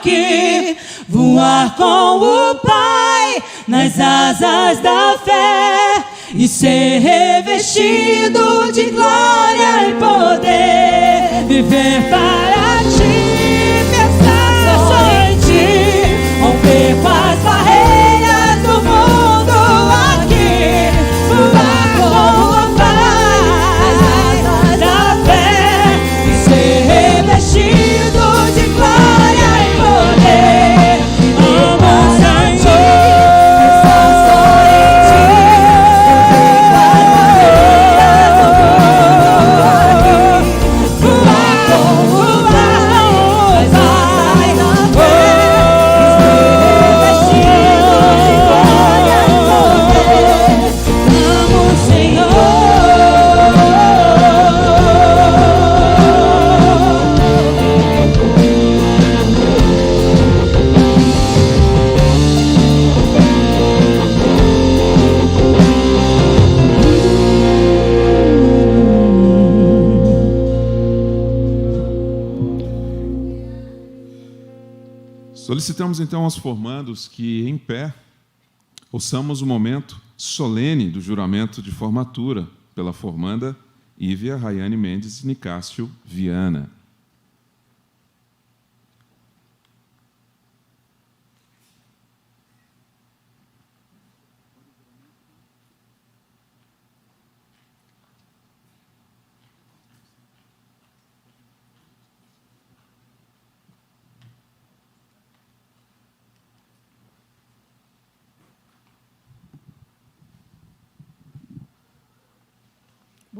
aqui, voar com o Pai nas asas da fé e ser revestido de glória e poder, viver para ti, pensar só em ti, romper com as barreiras do mundo aqui, voar com o Pai nas asas da fé e ser revestido de glória e poder, viver para ti, pensar só em ti, Solicitamos então aos formandos que, em pé, ouçamos o momento solene do juramento de formatura pela formanda Ívia Rayane Mendes Nicásio Viana.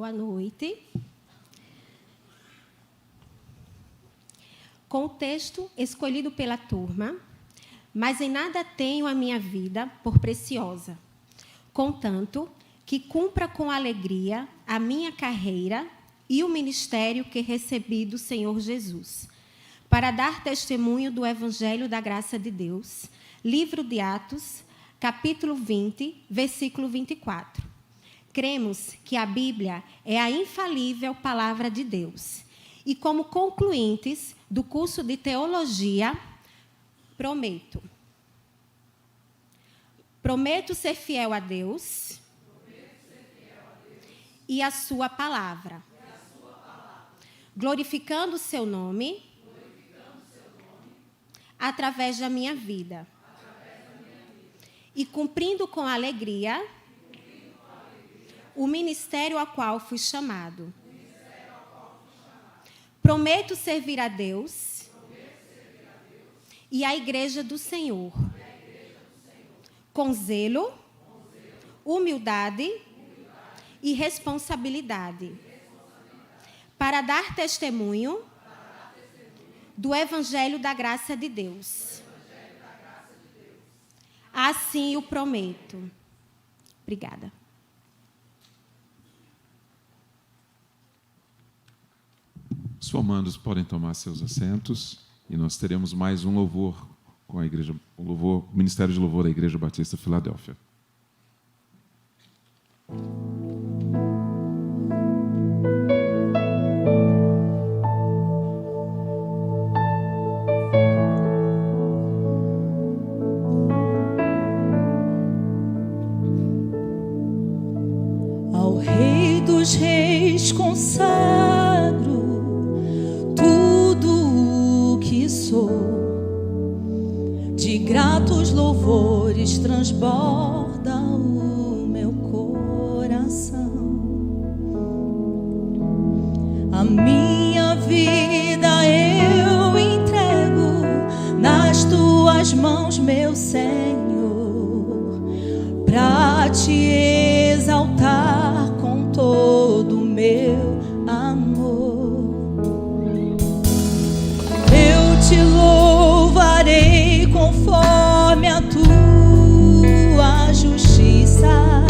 Boa noite. Com o texto escolhido pela turma, mas em nada tenho a minha vida por preciosa, contanto que cumpra com alegria a minha carreira e o ministério que recebi do Senhor Jesus, para dar testemunho do Evangelho da Graça de Deus. Livro de Atos, capítulo 20, versículo 24. Cremos que a Bíblia é a infalível palavra de Deus. E como concluintes do curso de teologia, prometo ser fiel a Deus e a sua palavra, glorificando o seu nome através da minha vida e cumprindo com alegria o ministério ao qual fui chamado. Prometo servir a Deus e à Igreja do Senhor com zelo, humildade e responsabilidade, para dar testemunho do Evangelho da Graça de Deus. Assim o prometo. Obrigada. Os formandos podem tomar seus assentos e nós teremos mais um louvor com a igreja, o Ministério de Louvor da Igreja Batista Filadélfia. Ao Rei dos Reis consagro de gratos louvores transborda o meu coração. A minha vida eu entrego nas tuas mãos, meu Senhor, para te exaltar com todo o meu amor. Te louvarei conforme a tua justiça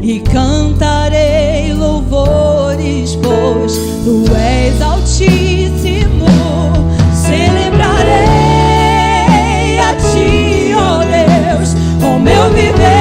e cantarei louvores, pois tu és Altíssimo. Celebrarei a ti, ó Deus, com meu viver.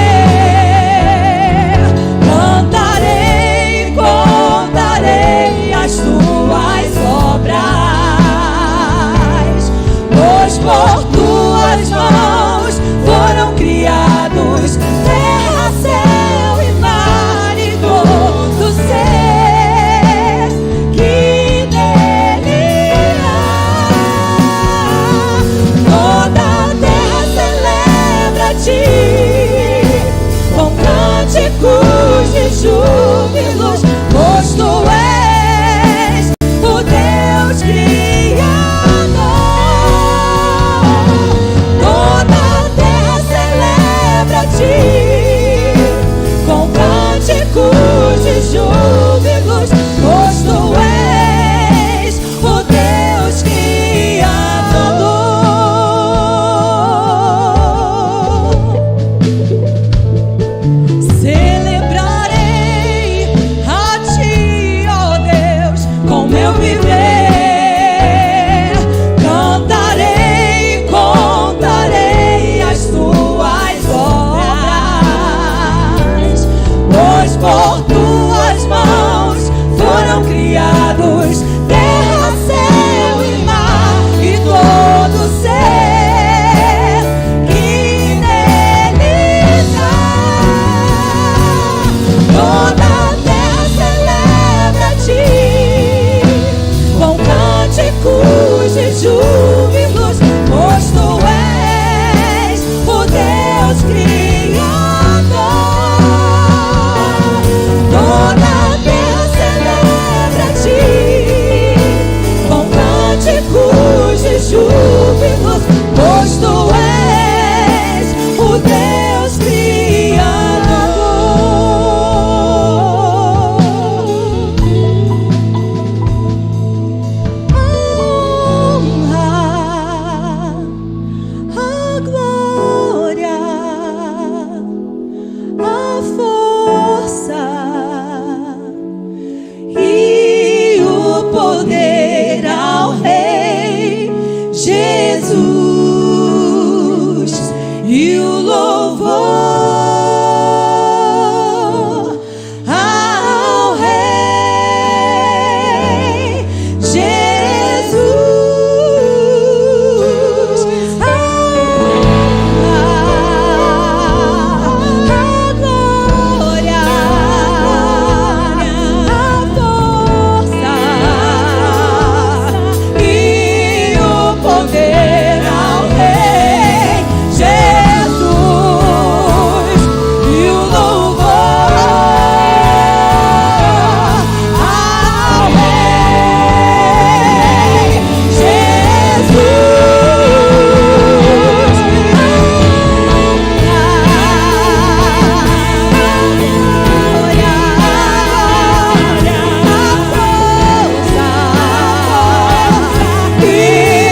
e o louvor ao Rei Jesus. A glória, a força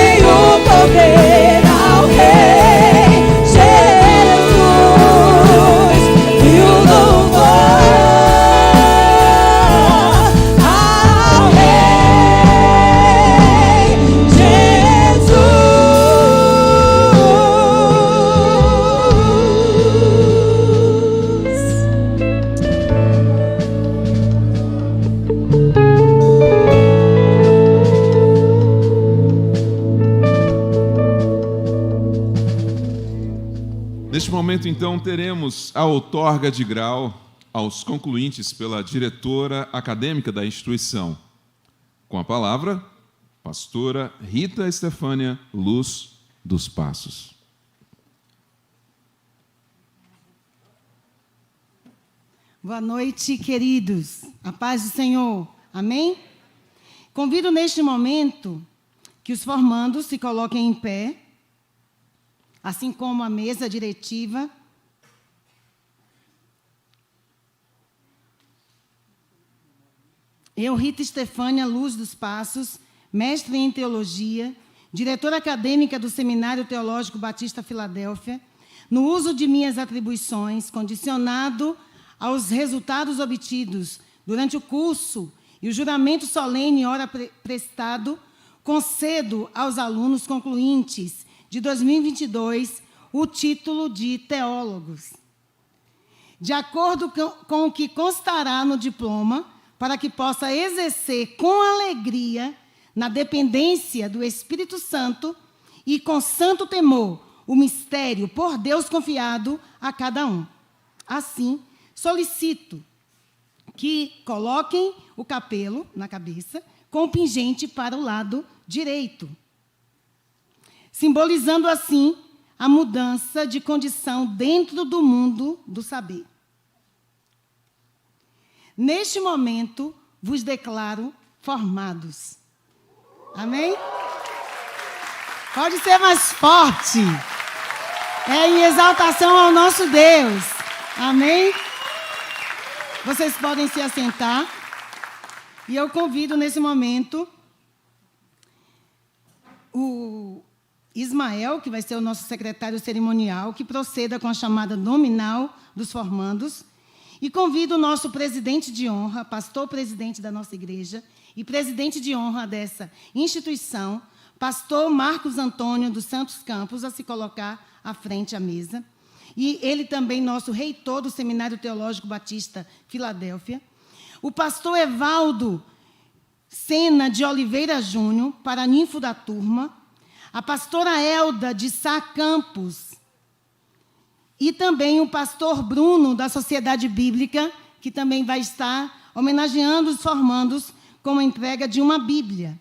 e o poder ao Rei Jesus e o louvor ao Rei Neste momento, então, teremos a outorga de grau aos concluintes pela diretora acadêmica da instituição. Com a palavra, pastora Rita Estefânia Luz dos Passos. Boa noite, queridos. A paz do Senhor. Amém? Convido neste momento que os formandos se coloquem em pé, assim como a mesa diretiva. Eu, Rita Estefânia Luz dos Passos, mestre em teologia, diretora acadêmica do Seminário Teológico Batista Filadélfia, no uso de minhas atribuições, condicionado aos resultados obtidos durante o curso e o juramento solene ora prestado, concedo aos alunos concluintes de 2022 o título de teólogos, de acordo com o que constará no diploma, para que possa exercer com alegria, na dependência do Espírito Santo e com santo temor, o mistério por Deus confiado a cada um. Assim, solicito que coloquem o capelo na cabeça, com o pingente para o lado direito, simbolizando assim a mudança de condição dentro do mundo do saber. Neste momento, vos declaro formados. Amém? Pode ser mais forte. É em exaltação ao nosso Deus. Amém? Vocês podem se assentar. E eu convido, nesse momento, o Ismael, que vai ser o nosso secretário cerimonial, que proceda com a chamada nominal dos formandos. E convido o nosso presidente de honra, pastor-presidente da nossa igreja e presidente de honra dessa instituição, pastor Marcos Antônio dos Santos Campos, a se colocar à frente à mesa. E ele também, nosso reitor do Seminário Teológico Batista Filadélfia. O pastor Evaldo Sena de Oliveira Júnior, paraninfo da turma. A pastora Elda de Sá Campos. E também o pastor Bruno, da Sociedade Bíblica, que também vai estar homenageando os formandos com a entrega de uma Bíblia.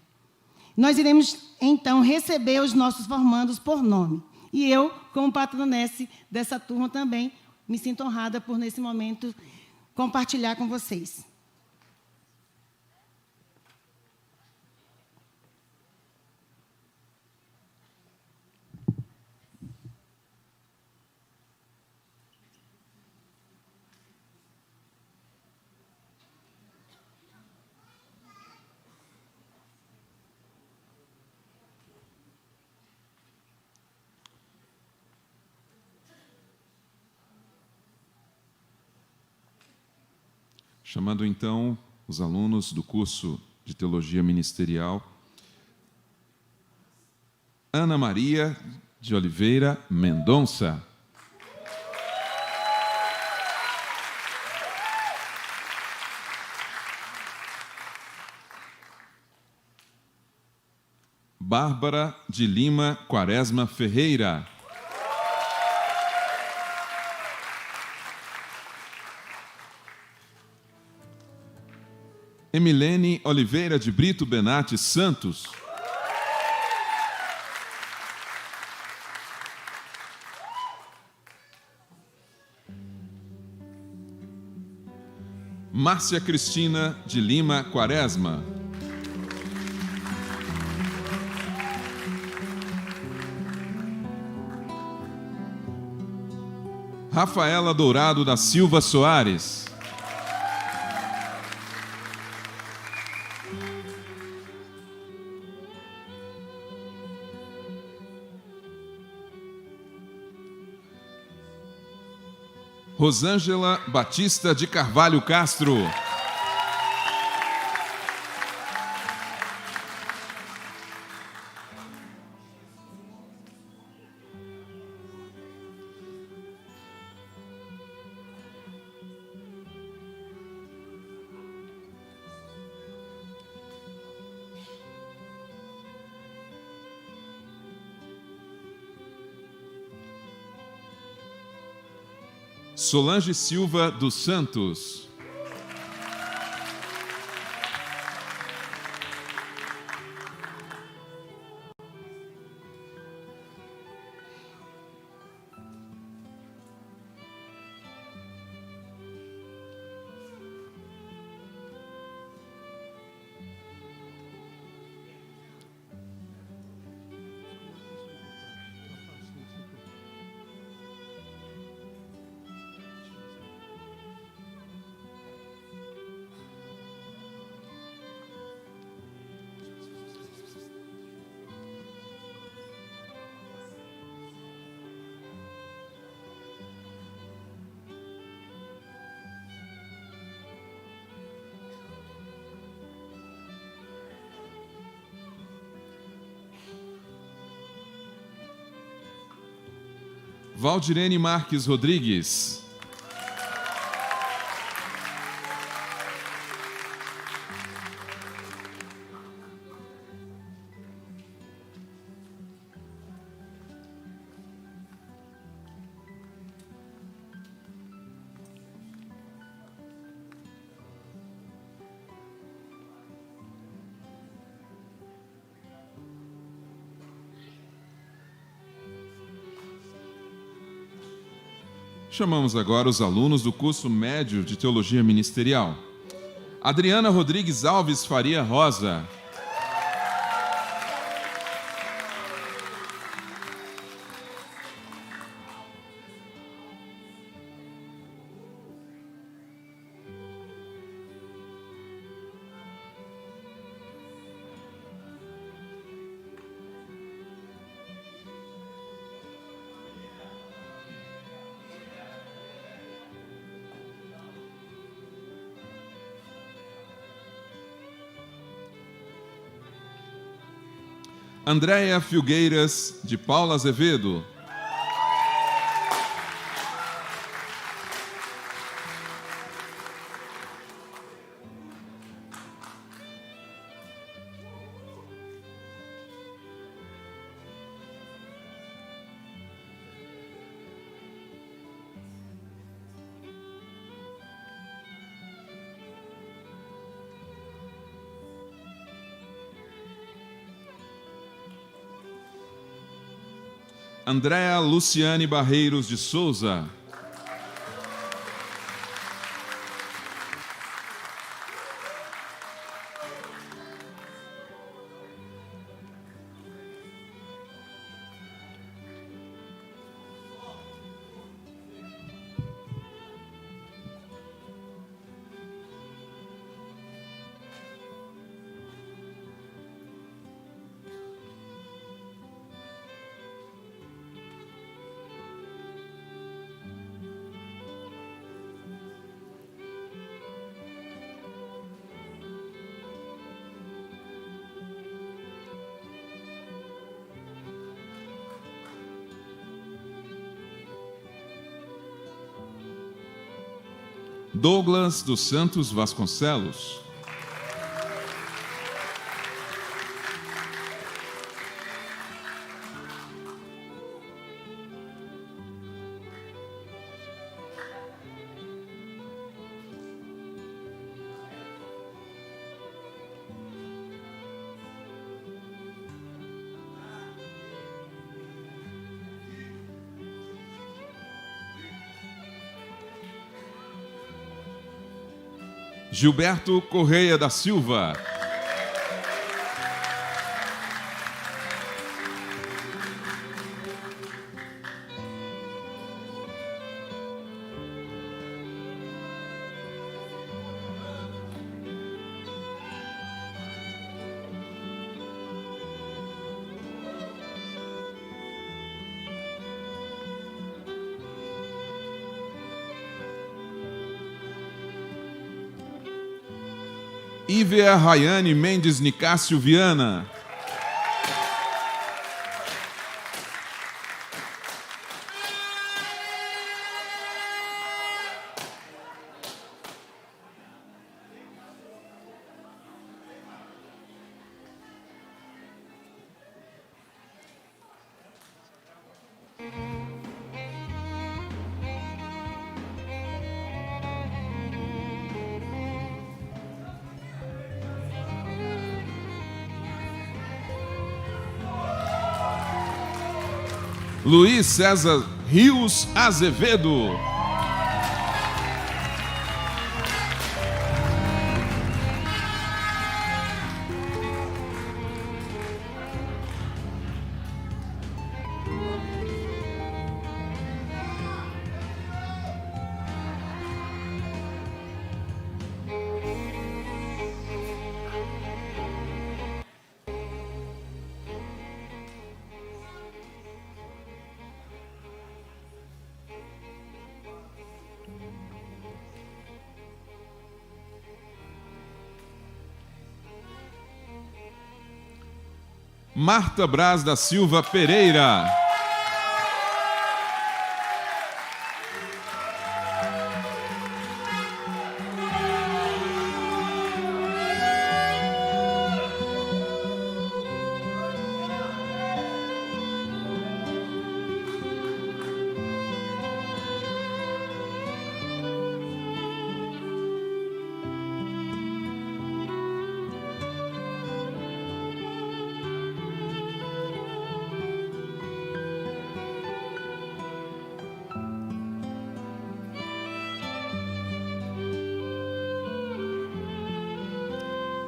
Nós iremos, então, receber os nossos formandos por nome. E eu, como patronesse dessa turma também, me sinto honrada por, nesse momento, compartilhar com vocês. Chamando, então, os alunos do curso de Teologia Ministerial Ana Maria de Oliveira Mendonça. Bárbara de Lima Quaresma Ferreira. Emilene Oliveira de Brito Benatti Santos. Márcia Cristina de Lima Quaresma. Rafaela Dourado da Silva Soares. Rosângela Batista de Carvalho Castro. Solange Silva dos Santos. Valdirene Marques Rodrigues. Chamamos agora os alunos do curso médio de Teologia Ministerial. Adriana Rodrigues Alves Faria Rosa. Andréia Filgueiras de Paula Azevedo. Andréa Luciane Barreiros de Souza. Douglas dos Santos Vasconcelos. Gilberto Correia da Silva. Ívia Rayane Mendes Nicásio Viana. Luiz César Rios Azevedo. Marta Braz da Silva Pereira.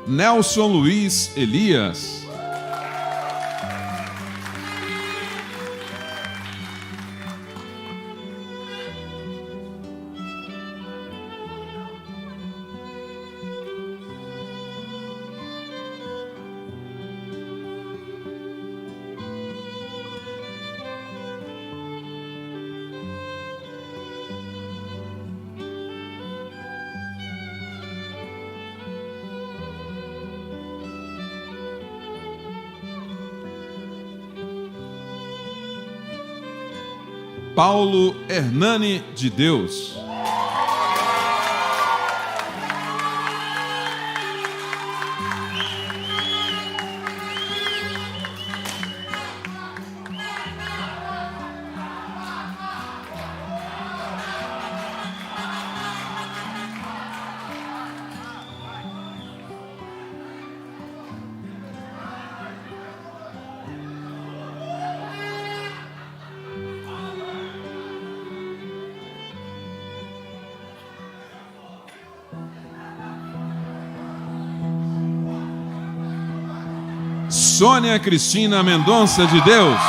Nelson Luiz Elias. Paulo Hernani de Deus. Sônia Cristina Mendonça de Deus.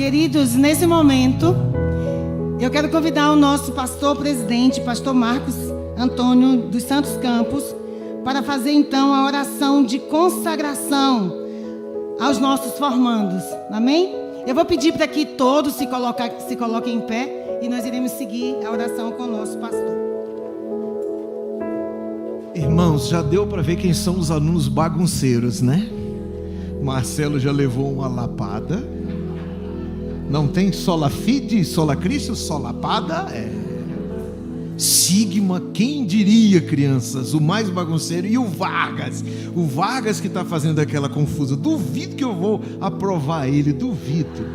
Queridos, nesse momento, eu quero convidar o nosso pastor presidente, pastor Marcos Antônio dos Santos Campos, para fazer então a oração de consagração aos nossos formandos. Amém? Eu vou pedir para que todos se coloquem em pé e nós iremos seguir a oração com o nosso pastor. Irmãos, já deu para ver quem são os alunos bagunceiros, né? Marcelo já levou uma lapada. Não tem sola fide, sola Cristo, solapada? Sigma, quem diria, crianças? O mais bagunceiro. E o Vargas que está fazendo aquela confusão. Duvido que eu vou aprovar ele, duvido.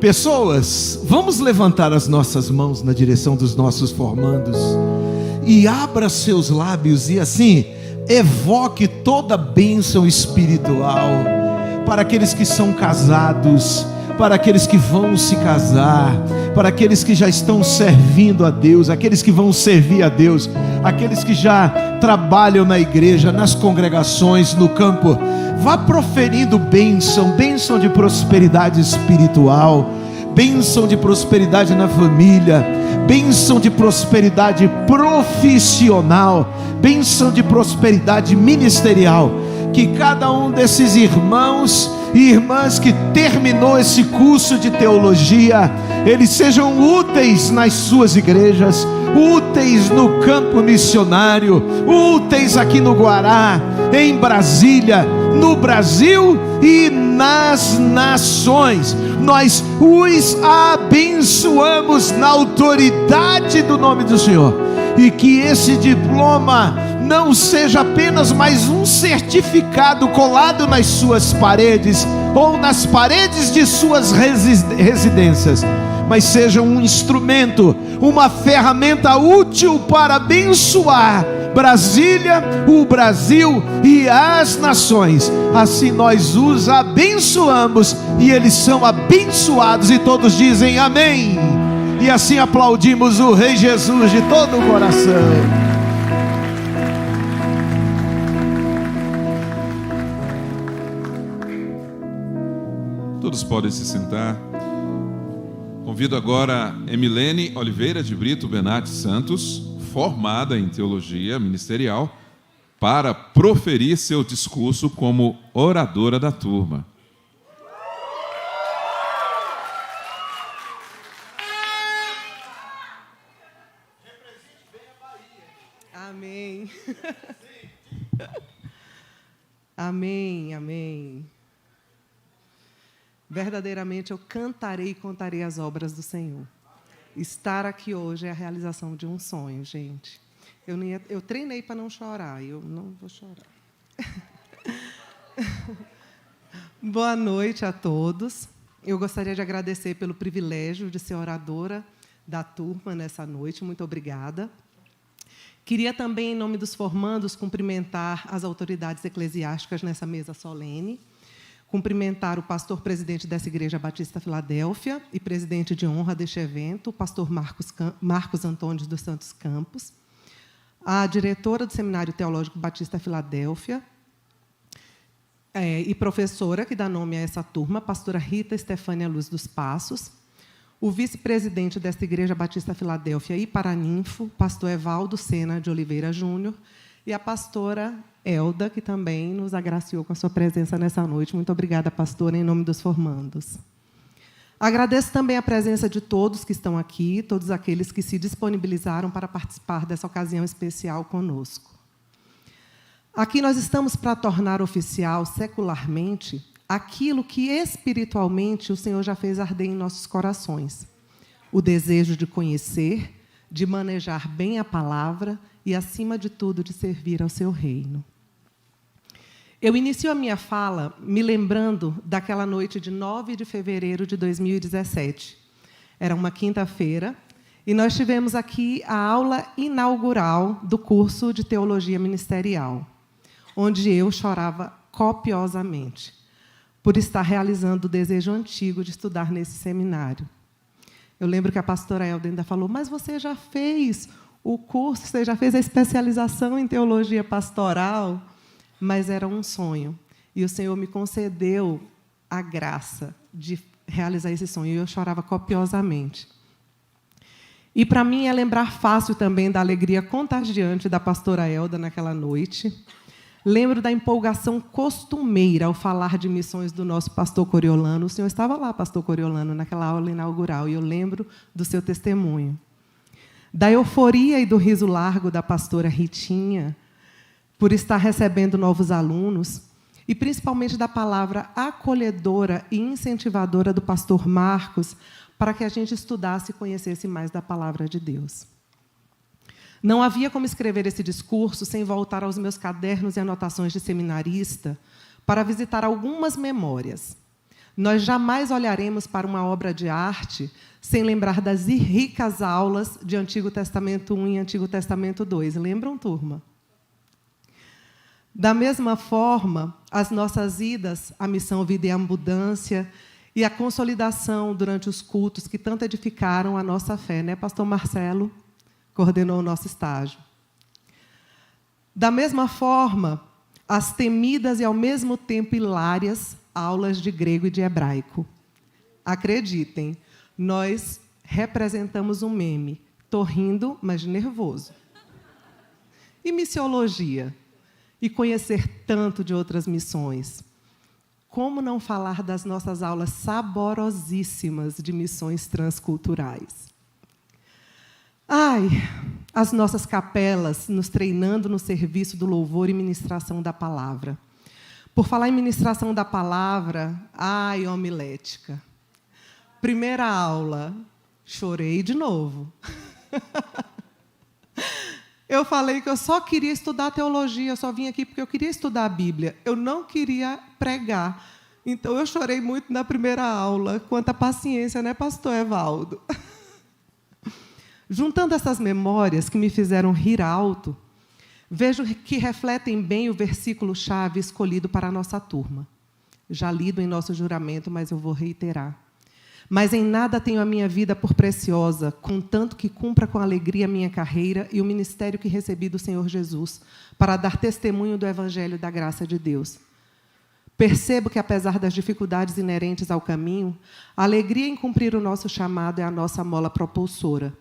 Pessoas, vamos levantar as nossas mãos na direção dos nossos formandos e abra seus lábios e assim evoque toda a bênção espiritual para aqueles que são casados, para aqueles que vão se casar, para aqueles que já estão servindo a Deus, aqueles que vão servir a Deus, aqueles que já trabalham na igreja, nas congregações, no campo. Vá proferindo bênção de prosperidade espiritual, bênção de prosperidade na família, bênção de prosperidade profissional, bênção de prosperidade ministerial. Que cada um desses irmãos e irmãs que terminou esse curso de teologia, eles sejam úteis nas suas igrejas, úteis no campo missionário, úteis aqui no Guará, em Brasília, no Brasil e nas nações. Nós os abençoamos na autoridade do nome do Senhor, e que esse diploma não seja apenas mais um certificado colado nas suas paredes ou nas paredes de suas residências, mas seja um instrumento, uma ferramenta útil para abençoar Brasília, o Brasil e as nações. Assim nós os abençoamos e eles são abençoados, e todos dizem amém. E assim aplaudimos o Rei Jesus de todo o coração. Todos podem se sentar. Convido agora Emilene Oliveira de Brito Benatti Santos, formada em teologia ministerial, para proferir seu discurso como oradora da turma. Amém. Amém, amém. Verdadeiramente eu cantarei e contarei as obras do Senhor. Estar aqui hoje é a realização de um sonho, gente. Eu treinei para não chorar, eu não vou chorar. Boa noite a todos. Eu gostaria de agradecer pelo privilégio de ser oradora da turma nessa noite. Muito obrigada. Queria também, em nome dos formandos, cumprimentar as autoridades eclesiásticas nessa mesa solene. Cumprimentar o pastor presidente dessa Igreja Batista Filadélfia e presidente de honra deste evento, o pastor Marcos Antônio dos Santos Campos, a diretora do Seminário Teológico Batista Filadélfia e professora que dá nome a essa turma, a pastora Rita Estefânia Luz dos Passos, o vice-presidente desta Igreja Batista Filadélfia e Paraninfo, pastor Evaldo Sena de Oliveira Júnior, e a pastora Elda, que também nos agraciou com a sua presença nessa noite. Muito obrigada, pastora, em nome dos formandos. Agradeço também a presença de todos que estão aqui, todos aqueles que se disponibilizaram para participar dessa ocasião especial conosco. Aqui nós estamos para tornar oficial, secularmente, aquilo que espiritualmente o Senhor já fez arder em nossos corações. O desejo de conhecer, de manejar bem a palavra e, acima de tudo, de servir ao seu reino. Eu inicio a minha fala me lembrando daquela noite de 9 de fevereiro de 2017. Era uma quinta-feira e nós tivemos aqui a aula inaugural do curso de Teologia Ministerial, onde eu chorava copiosamente por estar realizando o desejo antigo de estudar nesse seminário. Eu lembro que a pastora Elda ainda falou, mas você já fez o curso, você já fez a especialização em teologia pastoral, mas era um sonho. E o Senhor me concedeu a graça de realizar esse sonho. E eu chorava copiosamente. E, para mim, é lembrar fácil também da alegria contagiante da pastora Elda naquela noite. Lembro da empolgação costumeira ao falar de missões do nosso pastor Coriolano. O senhor estava lá, pastor Coriolano, naquela aula inaugural, e eu lembro do seu testemunho. Da euforia e do riso largo da pastora Ritinha, por estar recebendo novos alunos, e principalmente da palavra acolhedora e incentivadora do pastor Marcos, para que a gente estudasse e conhecesse mais da palavra de Deus. Não havia como escrever esse discurso sem voltar aos meus cadernos e anotações de seminarista para visitar algumas memórias. Nós jamais olharemos para uma obra de arte sem lembrar das ricas aulas de Antigo Testamento 1 e Antigo Testamento 2. Lembram, turma? Da mesma forma, as nossas idas à Missão Vida e Abundância e a consolidação durante os cultos que tanto edificaram a nossa fé, né, pastor Marcelo? Coordenou o nosso estágio. Da mesma forma, as temidas e, ao mesmo tempo, hilárias aulas de grego e de hebraico. Acreditem, nós representamos um meme. Estou rindo, mas nervoso. E missiologia? E conhecer tanto de outras missões. Como não falar das nossas aulas saborosíssimas de missões transculturais? Ai, as nossas capelas nos treinando no serviço do louvor e ministração da palavra. Por falar em ministração da palavra, ai, homilética. Primeira aula, chorei de novo. Eu falei que eu só queria estudar teologia, eu só vim aqui porque eu queria estudar a Bíblia. Eu não queria pregar. Então, eu chorei muito na primeira aula. Quanta paciência, né, pastor Evaldo? Juntando essas memórias que me fizeram rir alto, vejo que refletem bem o versículo-chave escolhido para a nossa turma. Já lido em nosso juramento, mas eu vou reiterar. Mas em nada tenho a minha vida por preciosa, contanto que cumpra com alegria a minha carreira e o ministério que recebi do Senhor Jesus, para dar testemunho do Evangelho da graça de Deus. Percebo que, apesar das dificuldades inerentes ao caminho, a alegria em cumprir o nosso chamado é a nossa mola propulsora.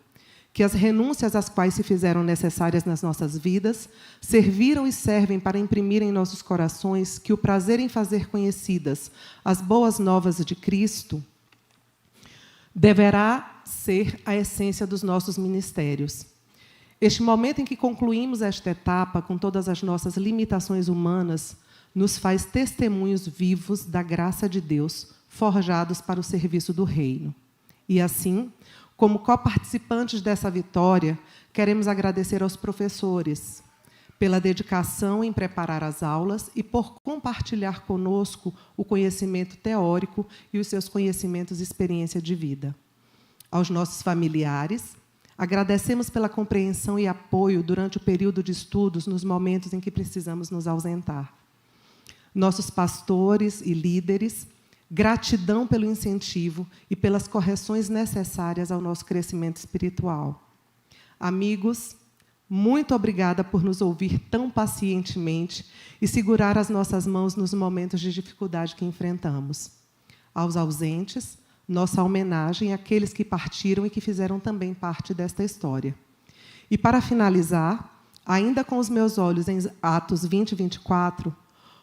Que as renúncias às quais se fizeram necessárias nas nossas vidas serviram e servem para imprimir em nossos corações que o prazer em fazer conhecidas as boas novas de Cristo deverá ser a essência dos nossos ministérios. Este momento em que concluímos esta etapa, com todas as nossas limitações humanas, nos faz testemunhos vivos da graça de Deus, forjados para o serviço do reino. E assim, como coparticipantes dessa vitória, queremos agradecer aos professores pela dedicação em preparar as aulas e por compartilhar conosco o conhecimento teórico e os seus conhecimentos e experiência de vida. Aos nossos familiares, agradecemos pela compreensão e apoio durante o período de estudos nos momentos em que precisamos nos ausentar. Nossos pastores e líderes, gratidão pelo incentivo e pelas correções necessárias ao nosso crescimento espiritual. Amigos, muito obrigada por nos ouvir tão pacientemente e segurar as nossas mãos nos momentos de dificuldade que enfrentamos. Aos ausentes, nossa homenagem àqueles que partiram e que fizeram também parte desta história. E, para finalizar, ainda com os meus olhos em Atos 20 e 24,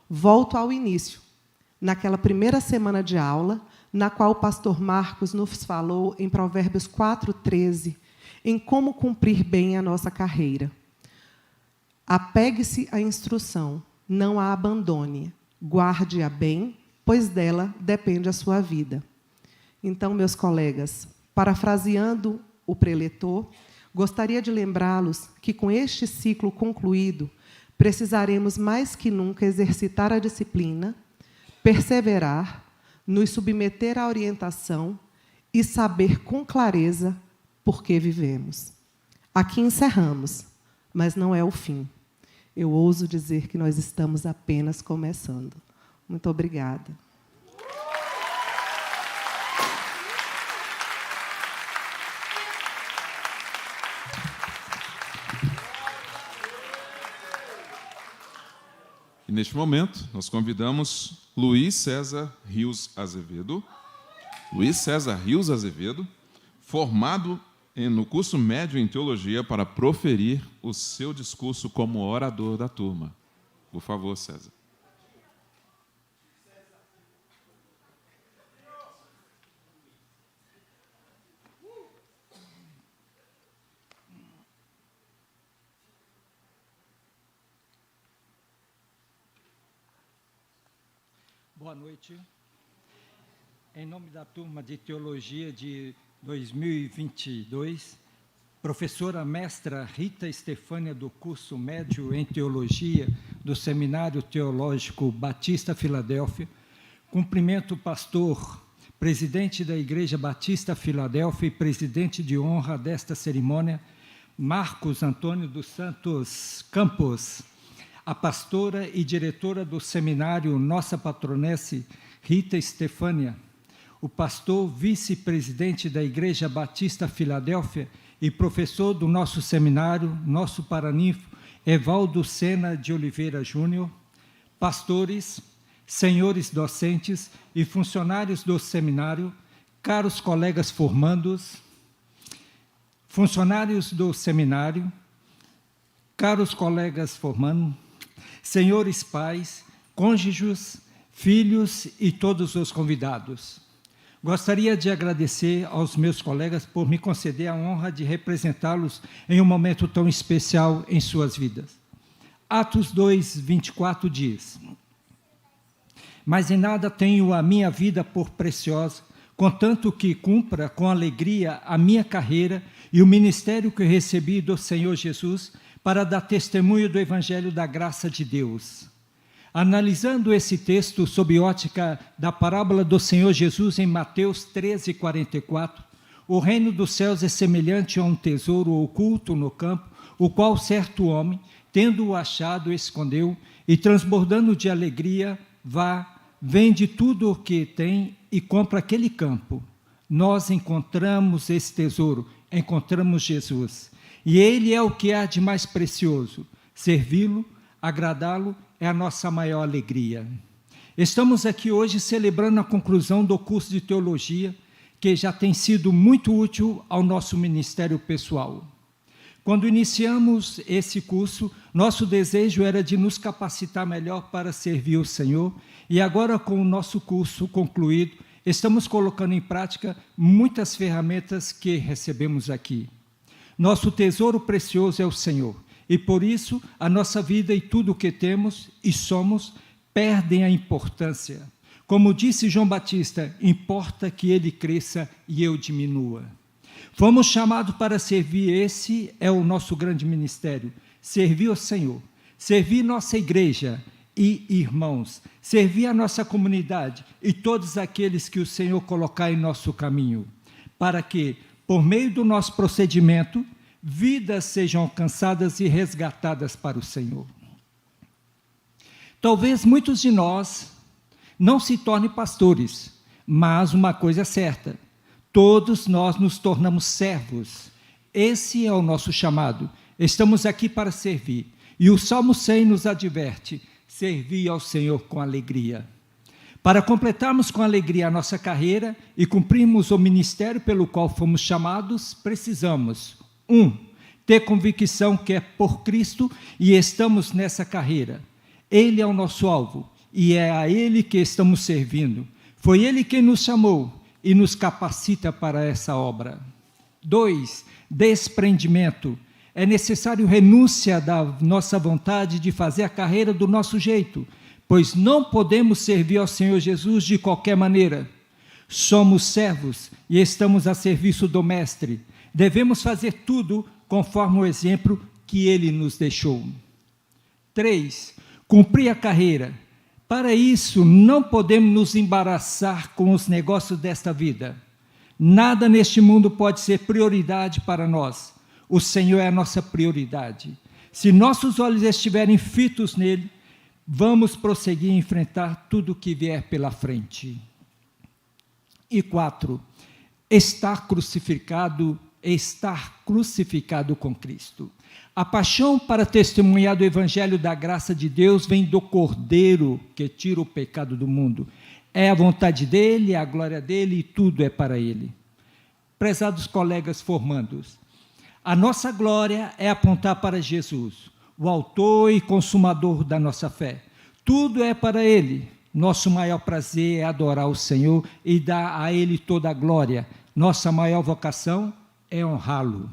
volto ao início, naquela primeira semana de aula, na qual o pastor Marcos nos falou em Provérbios 4:13, em como cumprir bem a nossa carreira. Apegue-se à instrução, não a abandone, guarde-a bem, pois dela depende a sua vida. Então, meus colegas, parafraseando o preletor, gostaria de lembrá-los que, com este ciclo concluído, precisaremos mais que nunca exercitar a disciplina, perseverar, nos submeter à orientação e saber com clareza por que vivemos. Aqui encerramos, mas não é o fim. Eu ouso dizer que nós estamos apenas começando. Muito obrigada. E neste momento, nós convidamos Luiz César Rios Azevedo, Luiz César Rios Azevedo, formado no curso médio em teologia, para proferir o seu discurso como orador da turma. Por favor, César. Boa noite. Em nome da turma de Teologia de 2022, professora mestra Rita Estefânia, do curso médio em Teologia do Seminário Teológico Batista Filadélfia, cumprimento o pastor, presidente da Igreja Batista Filadélfia e presidente de honra desta cerimônia, Marcos Antônio dos Santos Campos, a pastora e diretora do seminário Nossa Patronesse, Rita Estefânia, o pastor vice-presidente da Igreja Batista Filadélfia e professor do nosso seminário, nosso paraninfo, Evaldo Sena de Oliveira Júnior, pastores, senhores docentes e funcionários do seminário, caros colegas formandos, funcionários do seminário, caros colegas formandos, senhores pais, cônjuges, filhos e todos os convidados. Gostaria de agradecer aos meus colegas por me conceder a honra de representá-los em um momento tão especial em suas vidas. Atos 2, 24 diz: mas em nada tenho a minha vida por preciosa, contanto que cumpra com alegria a minha carreira e o ministério que recebi do Senhor Jesus, para dar testemunho do Evangelho da graça de Deus. Analisando esse texto sob ótica da parábola do Senhor Jesus em Mateus 13, 44, o reino dos céus é semelhante a um tesouro oculto no campo, o qual certo homem, tendo-o achado, escondeu, e transbordando de alegria, vende tudo o que tem e compra aquele campo. Nós encontramos esse tesouro, encontramos Jesus. E Ele é o que há de mais precioso. Servi-lo, agradá-lo, é a nossa maior alegria. Estamos aqui hoje celebrando a conclusão do curso de teologia, que já tem sido muito útil ao nosso ministério pessoal. Quando iniciamos esse curso, nosso desejo era de nos capacitar melhor para servir o Senhor, e agora, com o nosso curso concluído, estamos colocando em prática muitas ferramentas que recebemos aqui. Nosso tesouro precioso é o Senhor, e por isso a nossa vida e tudo o que temos e somos perdem a importância. Como disse João Batista, importa que ele cresça e eu diminua. Fomos chamados para servir, esse é o nosso grande ministério, servir o Senhor, servir nossa igreja e irmãos, servir a nossa comunidade e todos aqueles que o Senhor colocar em nosso caminho, para que, por meio do nosso procedimento, vidas sejam alcançadas e resgatadas para o Senhor. Talvez muitos de nós não se tornem pastores, mas uma coisa é certa, todos nós nos tornamos servos. Esse é o nosso chamado. Estamos aqui para servir. E o Salmo 100 nos adverte: servir ao Senhor com alegria. Para completarmos com alegria a nossa carreira e cumprirmos o ministério pelo qual fomos chamados, precisamos: 1. Ter convicção que é por Cristo e estamos nessa carreira. Ele é o nosso alvo e é a Ele que estamos servindo. Foi Ele quem nos chamou e nos capacita para essa obra. 2. Desprendimento. É necessário renúncia da nossa vontade de fazer a carreira do nosso jeito, pois não podemos servir ao Senhor Jesus de qualquer maneira. Somos servos e estamos a serviço do Mestre. Devemos fazer tudo conforme o exemplo que Ele nos deixou. 3. Cumprir a carreira. Para isso, não podemos nos embaraçar com os negócios desta vida. Nada neste mundo pode ser prioridade para nós. O Senhor é a nossa prioridade. Se nossos olhos estiverem fitos nele, vamos prosseguir e enfrentar tudo o que vier pela frente. E 4. Estar crucificado com Cristo. A paixão para testemunhar do Evangelho da graça de Deus vem do Cordeiro que tira o pecado do mundo. É a vontade dele, é a glória dele e tudo é para ele. Prezados colegas formandos, a nossa glória é apontar para Jesus, o autor e consumador da nossa fé. Tudo é para ele. Nosso maior prazer é adorar o Senhor e dar a ele toda a glória. Nossa maior vocação é honrá-lo.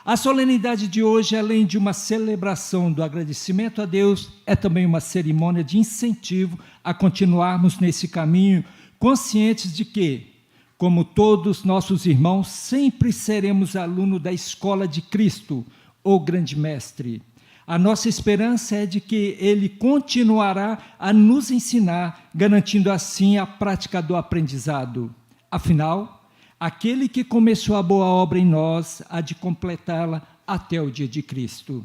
A solenidade de hoje, além de uma celebração do agradecimento a Deus, é também uma cerimônia de incentivo a continuarmos nesse caminho, conscientes de que, como todos nossos irmãos, sempre seremos alunos da escola de Cristo, o grande mestre. A nossa esperança é de que ele continuará a nos ensinar, garantindo assim a prática do aprendizado. Afinal, aquele que começou a boa obra em nós, há de completá-la até o dia de Cristo.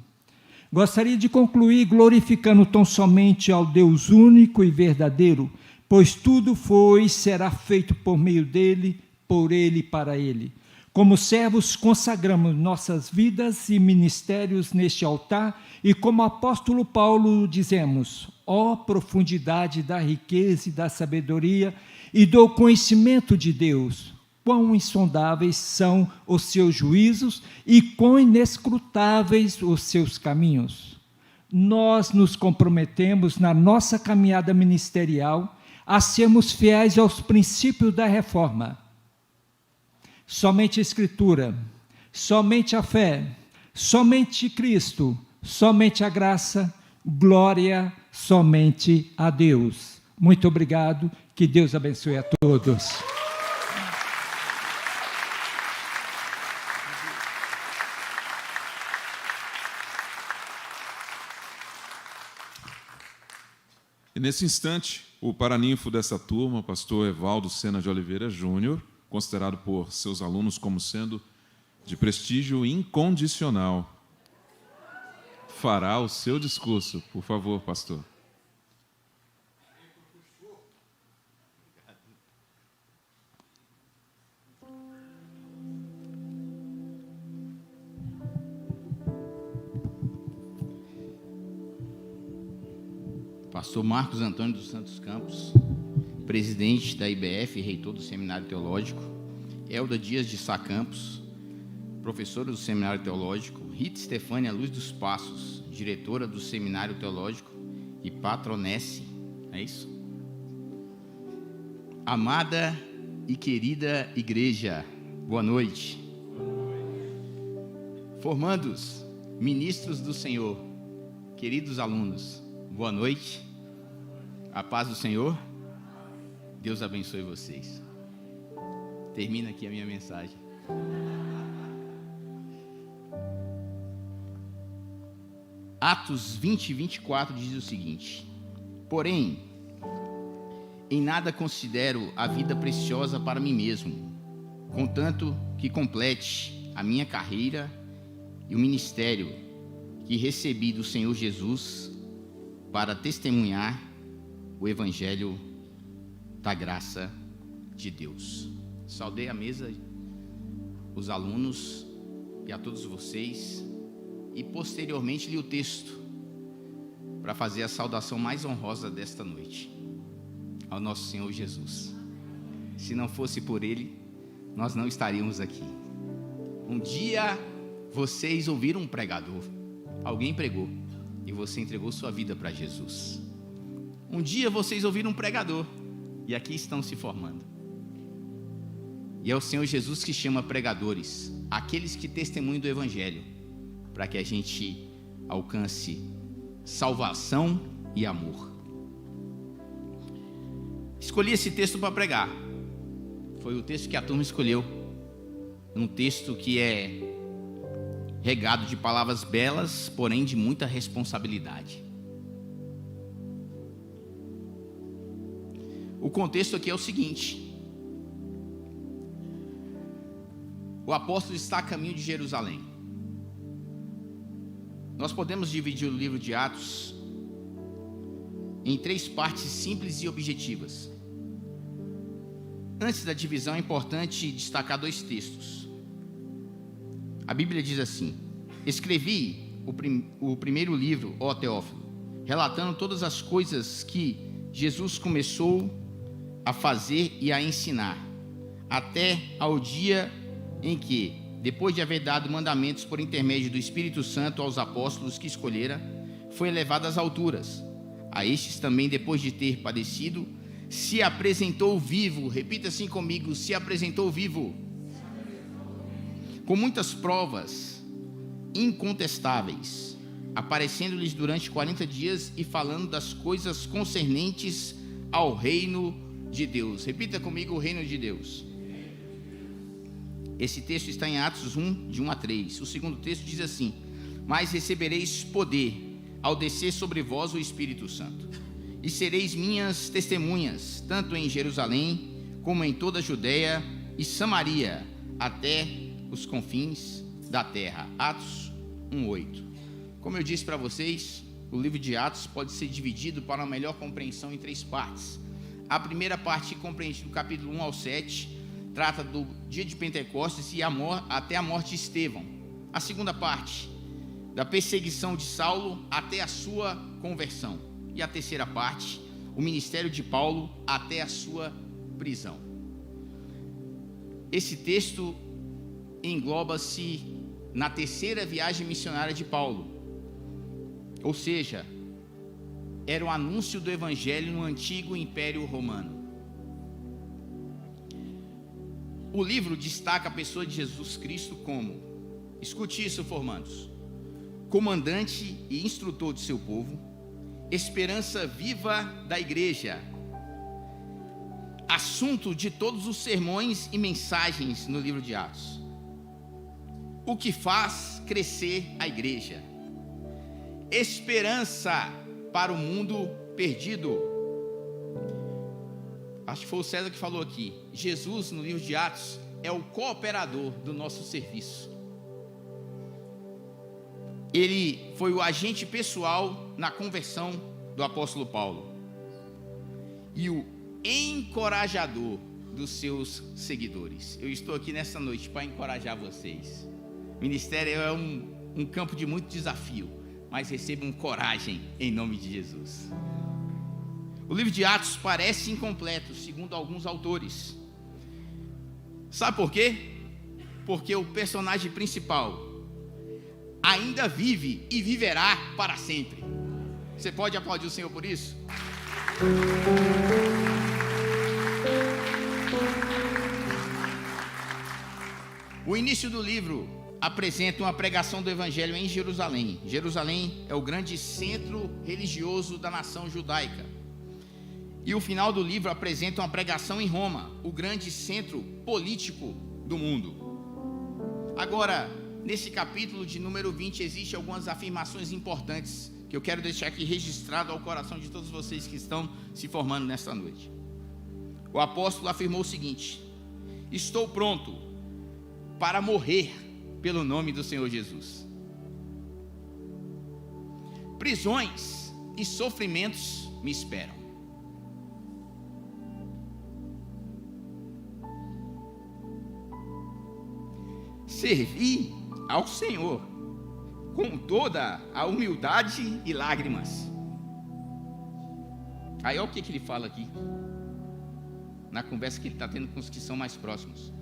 Gostaria de concluir glorificando tão somente ao Deus único e verdadeiro, pois tudo foi e será feito por meio dele, por ele e para ele. Como servos, consagramos nossas vidas e ministérios neste altar e, como apóstolo Paulo, dizemos: ó profundidade da riqueza e da sabedoria e do conhecimento de Deus! Quão insondáveis são os seus juízos e quão inescrutáveis os seus caminhos. Nós nos comprometemos na nossa caminhada ministerial a sermos fiéis aos princípios da reforma. Somente a Escritura, somente a fé, somente Cristo, somente a graça, glória somente a Deus. Muito obrigado, que Deus abençoe a todos. E nesse instante, o paraninfo dessa turma, o pastor Evaldo Sena de Oliveira Júnior, considerado por seus alunos como sendo de prestígio incondicional, fará o seu discurso. Por favor, pastor. Pastor Marcos Antônio dos Santos Campos, presidente da IBF e reitor do Seminário Teológico, Elda Dias de Sá Campos, professora do Seminário Teológico, Rita Estefânia Luz dos Passos, diretora do Seminário Teológico e patronesse, é isso? Amada e querida igreja, boa noite. Formandos, ministros do Senhor, queridos alunos, boa noite. A paz do Senhor. Deus abençoe vocês. Termina aqui a minha mensagem. Atos 20 e 24 diz o seguinte: porém, em nada considero a vida preciosa para mim mesmo, contanto que complete a minha carreira e o ministério que recebi do Senhor Jesus para testemunhar o Evangelho da graça de Deus. Saudei a mesa, os alunos e a todos vocês, e posteriormente li o texto para fazer a saudação mais honrosa desta noite ao nosso Senhor Jesus. Se não fosse por Ele, nós não estaríamos aqui. Um dia vocês ouviram um pregador, alguém pregou e você entregou sua vida para Jesus. Um dia vocês ouviram um pregador e aqui estão se formando. E é o Senhor Jesus que chama pregadores, aqueles que testemunham do Evangelho, para que a gente alcance salvação e amor. Escolhi esse texto para pregar. Foi o texto que a turma escolheu. Um texto que é regado de palavras belas, porém de muita responsabilidade. O contexto aqui é o seguinte: o apóstolo está a caminho de Jerusalém. Nós podemos dividir o livro de Atos em 3 partes simples e objetivas. Antes da divisão, é importante destacar 2 textos. A Bíblia diz assim: escrevi o primeiro livro, ó Teófilo, relatando todas as coisas que Jesus começou a fazer e a ensinar, até ao dia em que, depois de haver dado mandamentos por intermédio do Espírito Santo aos apóstolos que escolhera, foi elevado às alturas. A estes também, depois de ter padecido, se apresentou vivo. Repita assim comigo: se apresentou vivo, com muitas provas incontestáveis, aparecendo-lhes durante 40 dias e falando das coisas concernentes ao reino de Deus. Repita comigo: o reino de Deus. Esse texto está em Atos 1, de 1 a 3. O segundo texto diz assim: mas recebereis poder ao descer sobre vós o Espírito Santo, e sereis minhas testemunhas, tanto em Jerusalém, como em toda a Judeia e Samaria, até os confins da terra. Atos 1:8. Como eu disse para vocês, o livro de Atos pode ser dividido para uma melhor compreensão em 3 partes. A primeira parte, que compreende do capítulo 1 ao 7, trata do dia de Pentecostes e até a morte de Estevão. A segunda parte, da perseguição de Saulo até a sua conversão. E a terceira parte, o ministério de Paulo até a sua prisão. Esse texto engloba-se na terceira viagem missionária de Paulo. Ou seja, era o anúncio do evangelho no antigo Império Romano. O livro destaca a pessoa de Jesus Cristo como, escute isso, formandos, comandante e instrutor de seu povo, esperança viva da igreja, assunto de todos os sermões e mensagens no livro de Atos, o que faz crescer a igreja, esperança para o mundo perdido. Acho que foi o César que falou aqui, Jesus no livro de Atos é o cooperador do nosso serviço. Ele foi o agente pessoal na conversão do apóstolo Paulo e o encorajador dos seus seguidores. Eu estou aqui nessa noite para encorajar vocês. O ministério é um campo de muito desafio, mas recebam coragem em nome de Jesus. O livro de Atos parece incompleto, segundo alguns autores. Sabe por quê? Porque o personagem principal ainda vive e viverá para sempre. Você pode aplaudir o Senhor por isso? O início do livro apresenta uma pregação do evangelho em Jerusalém. Jerusalém é o grande centro religioso da nação judaica. E o final do livro apresenta uma pregação em Roma, o grande centro político do mundo. Agora, nesse capítulo de número 20, existem algumas afirmações importantes que eu quero deixar aqui registrado ao coração de todos vocês que estão se formando nesta noite. O apóstolo afirmou o seguinte: estou pronto para morrer pelo nome do Senhor Jesus. Prisões e sofrimentos me esperam. Servi ao Senhor com toda a humildade e lágrimas. Aí olha o que ele fala aqui, na conversa que ele está tendo com os que são mais próximos.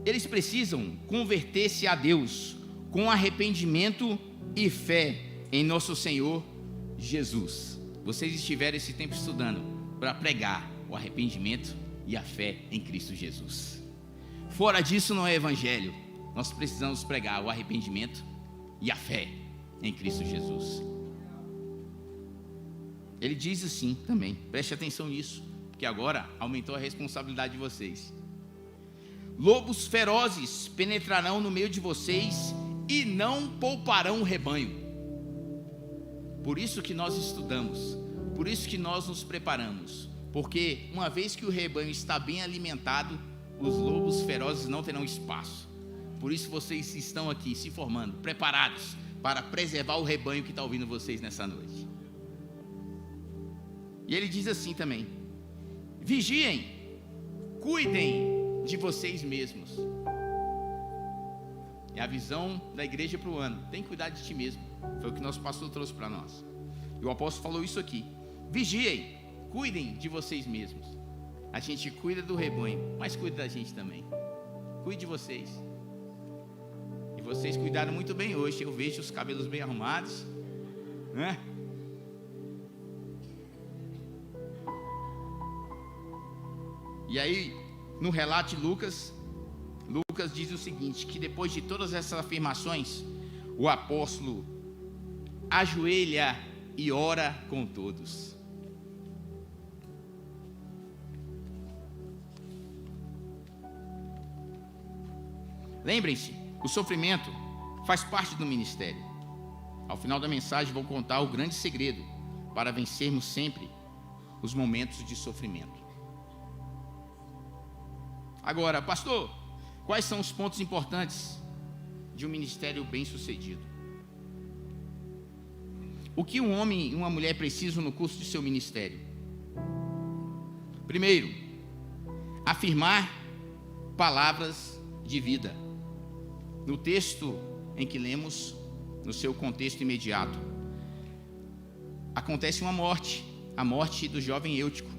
Eles precisam converter-se a Deus com arrependimento e fé em nosso Senhor Jesus. Vocês estiveram esse tempo estudando para pregar o arrependimento e a fé em Cristo Jesus. Fora disso não é evangelho. Nós precisamos pregar o arrependimento e a fé em Cristo Jesus. Ele diz assim também, preste atenção nisso, porque agora aumentou a responsabilidade de vocês. Lobos ferozes penetrarão no meio de vocês e não pouparão o rebanho. Por isso que nós estudamos, por isso que nós nos preparamos, porque uma vez que o rebanho está bem alimentado, os lobos ferozes não terão espaço. Por isso vocês estão aqui se formando, preparados para preservar o rebanho que está ouvindo vocês nessa noite. E ele diz assim também: vigiem, cuidem de vocês mesmos. É a visão da igreja para o ano. Tem que cuidar de ti mesmo. Foi o que nosso pastor trouxe para nós. E o apóstolo falou isso aqui: vigiem, cuidem de vocês mesmos. A gente cuida do rebanho, mas cuida da gente também. Cuide de vocês. E vocês cuidaram muito bem hoje. Eu vejo os cabelos bem arrumados, né? E aí, no relato de Lucas diz o seguinte, que depois de todas essas afirmações, o apóstolo ajoelha e ora com todos. Lembrem-se, o sofrimento faz parte do ministério. Ao final da mensagem vou contar o grande segredo para vencermos sempre os momentos de sofrimento. Agora, pastor, quais são os pontos importantes de um ministério bem-sucedido? O que um homem e uma mulher precisam no curso de seu ministério? Primeiro, afirmar palavras de vida. No texto em que lemos, no seu contexto imediato, acontece uma morte, a morte do jovem Eutico.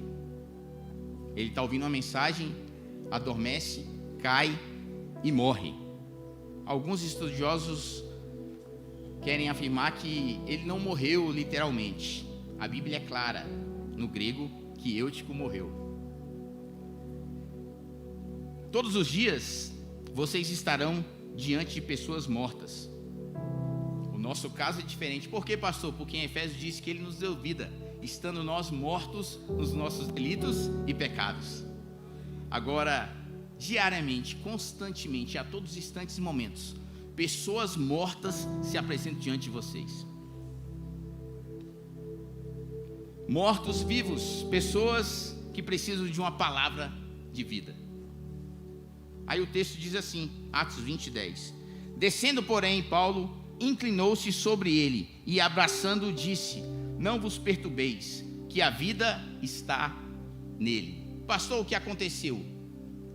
Ele está ouvindo uma mensagem, adormece, cai e morre. Alguns estudiosos querem afirmar que ele não morreu literalmente. A Bíblia é clara, no grego, que Eutico morreu. Todos os dias, vocês estarão diante de pessoas mortas. O nosso caso é diferente. Por quê, pastor? Porque em Efésios diz que ele nos deu vida, estando nós mortos nos nossos delitos e pecados. Agora, diariamente, constantemente, a todos os instantes e momentos, pessoas mortas se apresentam diante de vocês. Mortos vivos, pessoas que precisam de uma palavra de vida. Aí o texto diz assim, Atos 20:10. Descendo, porém, Paulo inclinou-se sobre ele e, abraçando-o, disse: não vos perturbeis, que a vida está nele. Pastor, o que aconteceu?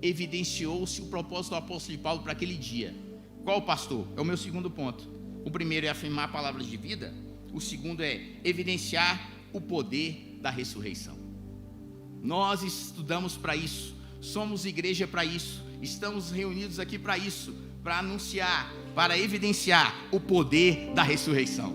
Evidenciou-se o propósito do apóstolo de Paulo para aquele dia. Qual, pastor? É o meu segundo ponto. O primeiro é afirmar palavras de vida. O segundo é evidenciar o poder da ressurreição. Nós estudamos para isso, somos igreja para isso, estamos reunidos aqui para isso, para anunciar, para evidenciar o poder da ressurreição.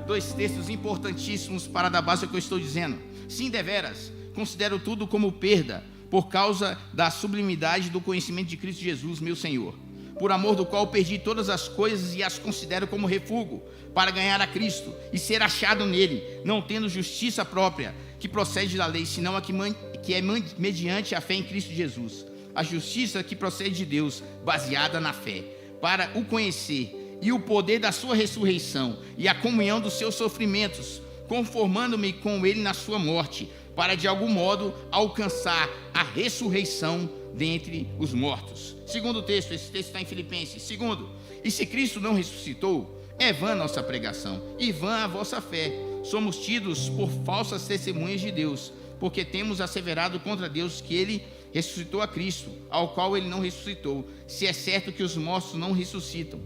Dois textos importantíssimos para dar base ao que eu estou dizendo. Sim, deveras, considero tudo como perda, por causa da sublimidade do conhecimento de Cristo Jesus, meu Senhor, por amor do qual perdi todas as coisas e as considero como refúgio, para ganhar a Cristo e ser achado nele, não tendo justiça própria, que procede da lei, senão a que é mediante a fé em Cristo Jesus, a justiça que procede de Deus, baseada na fé, para o conhecer e o poder da sua ressurreição e a comunhão dos seus sofrimentos, conformando-me com ele na sua morte, para de algum modo alcançar a ressurreição dentre os mortos. Segundo texto, esse texto está em Filipenses. Segundo, e se Cristo não ressuscitou, é vã nossa pregação e vã a vossa fé. Somos tidos por falsas testemunhas de Deus, porque temos asseverado contra Deus que ele ressuscitou a Cristo, ao qual ele não ressuscitou, se é certo que os mortos não ressuscitam.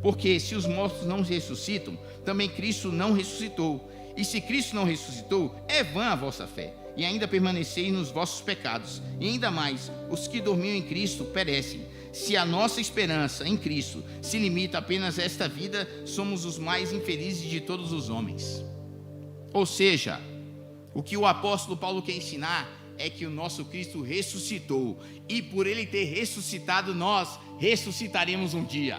Porque se os mortos não ressuscitam, também Cristo não ressuscitou. E se Cristo não ressuscitou, é vã a vossa fé, e ainda permaneceis nos vossos pecados. E ainda mais, os que dormiam em Cristo perecem. Se a nossa esperança em Cristo se limita apenas a esta vida, somos os mais infelizes de todos os homens. Ou seja, o que o apóstolo Paulo quer ensinar é que o nosso Cristo ressuscitou, e por ele ter ressuscitado, nós ressuscitaremos um dia.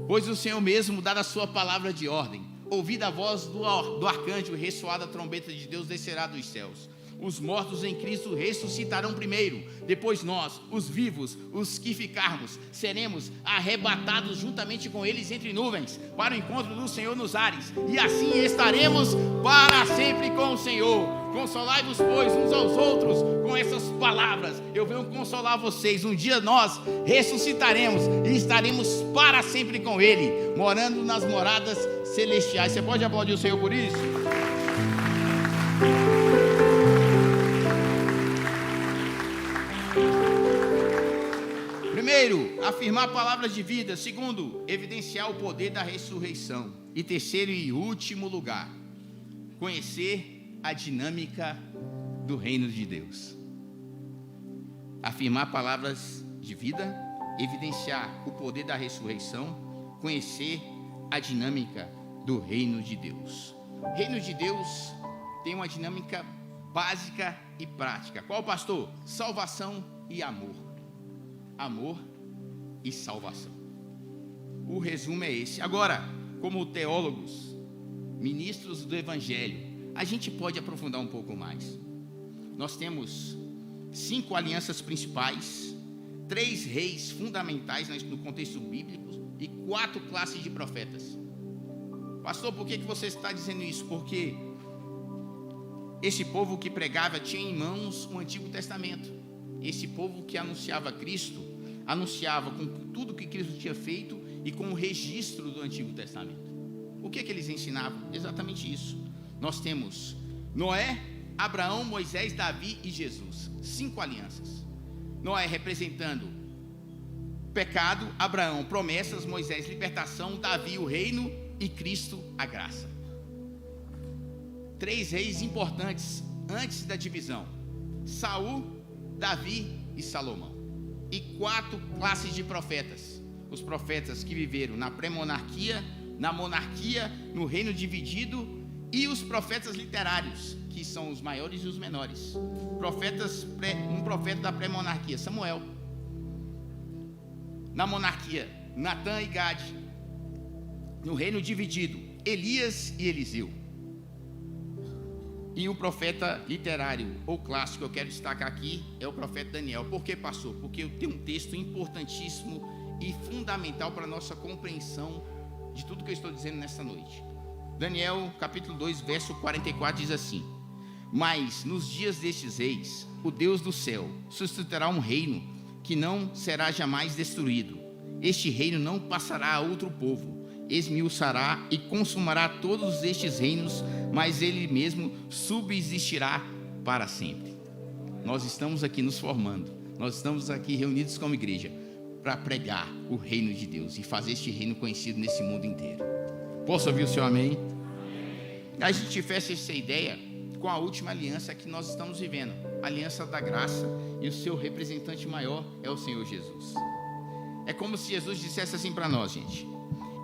Pois o Senhor mesmo, dada a sua palavra de ordem, ouvida a voz do arcanjo, ressoada a trombeta de Deus, descerá dos céus. Os mortos em Cristo ressuscitarão primeiro, depois nós, os vivos, os que ficarmos, seremos arrebatados juntamente com eles entre nuvens, para o encontro do Senhor nos ares, e assim estaremos para sempre com o Senhor. Consolai-vos, pois, uns aos outros com essas palavras. Eu venho consolar vocês. Um dia nós ressuscitaremos e estaremos para sempre com Ele, morando nas moradas celestiais. Você pode aplaudir o Senhor por isso? Primeiro, afirmar palavras de vida. Segundo, evidenciar o poder da ressurreição. E terceiro e último lugar, conhecer a dinâmica do reino de Deus. Afirmar palavras de vida, evidenciar o poder da ressurreição, conhecer a dinâmica do reino de Deus. O reino de Deus tem uma dinâmica básica e prática. Qual, pastor? Salvação e amor. Amor e salvação. O resumo é esse. Agora, como teólogos, ministros do Evangelho, a gente pode aprofundar um pouco mais. Nós temos 5 alianças principais, 3 reis fundamentais no contexto bíblico e 4 classes de profetas. Pastor, por que você está dizendo isso? Porque esse povo que pregava tinha em mãos o Antigo Testamento. Esse povo que anunciava Cristo, anunciava com tudo que Cristo tinha feito e com o registro do Antigo Testamento. O que eles ensinavam? Exatamente isso. Nós temos Noé, Abraão, Moisés, Davi e Jesus. 5 alianças. Noé representando pecado, Abraão, promessas, Moisés, libertação, Davi, o reino e Cristo, a graça. 3 reis importantes antes da divisão: Saul, Davi e Salomão. E 4 classes de profetas. Os profetas que viveram na pré-monarquia, na monarquia, no reino dividido, e os profetas literários, que são os maiores e os menores. Um profeta da pré-monarquia, Samuel. Na monarquia, Natã e Gade. No reino dividido, Elias e Eliseu. E o profeta literário ou clássico que eu quero destacar aqui é o profeta Daniel. Por que, pastor? Porque eu tenho um texto importantíssimo e fundamental para a nossa compreensão de tudo que eu estou dizendo nesta noite. Daniel, capítulo 2, verso 44, diz assim: mas nos dias destes reis, o Deus do céu sustentará um reino que não será jamais destruído. Este reino não passará a outro povo. Esmiuçará e consumará todos estes reinos, mas ele mesmo subsistirá para sempre. Nós estamos aqui nos formando, nós estamos aqui reunidos como igreja para pregar o reino de Deus e fazer este reino conhecido nesse mundo inteiro. Posso ouvir o seu amém? A gente fecha essa ideia com a última aliança que nós estamos vivendo, a aliança da graça, e o seu representante maior é o Senhor Jesus. É como se Jesus dissesse assim para nós, gente: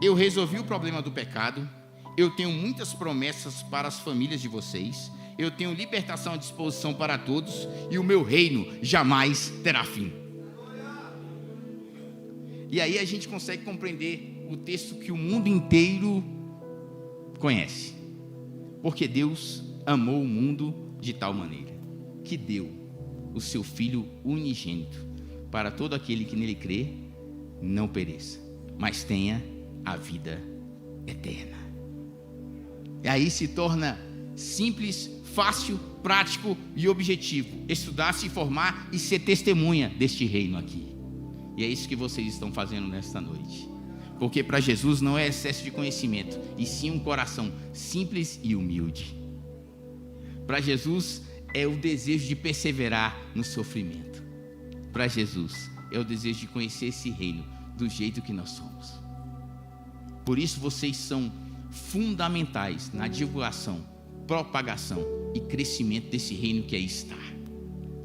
eu resolvi o problema do pecado, eu tenho muitas promessas para as famílias de vocês, eu tenho libertação à disposição para todos, e o meu reino jamais terá fim. E aí a gente consegue compreender o texto que o mundo inteiro conhece. Porque Deus amou o mundo de tal maneira que deu o seu Filho unigênito para todo aquele que nele crê não pereça, mas tenha a vida eterna. E aí se torna simples, fácil, prático e objetivo estudar, se formar e ser testemunha deste reino aqui. E é isso que vocês estão fazendo nesta noite. Porque para Jesus não é excesso de conhecimento, e sim um coração simples e humilde. Para Jesus é o desejo de perseverar no sofrimento. Para Jesus é o desejo de conhecer esse reino do jeito que nós somos. Por isso vocês são fundamentais na divulgação, propagação e crescimento desse reino que aí está.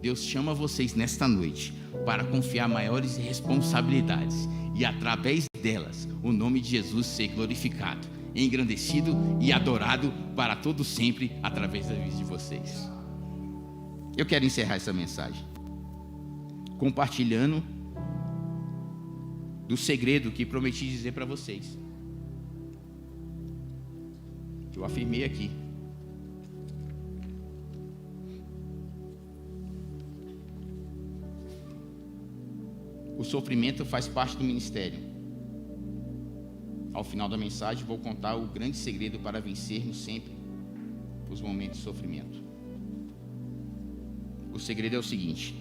Deus chama vocês nesta noite para confiar maiores responsabilidades e através delas o nome de Jesus ser glorificado, engrandecido e adorado para todo sempre através da vida de vocês. Eu quero encerrar essa mensagem compartilhando do segredo que prometi dizer para vocês. Eu afirmei aqui. O sofrimento faz parte do ministério. Ao final da mensagem, vou contar o grande segredo para vencermos sempre os momentos de sofrimento. O segredo é o seguinte: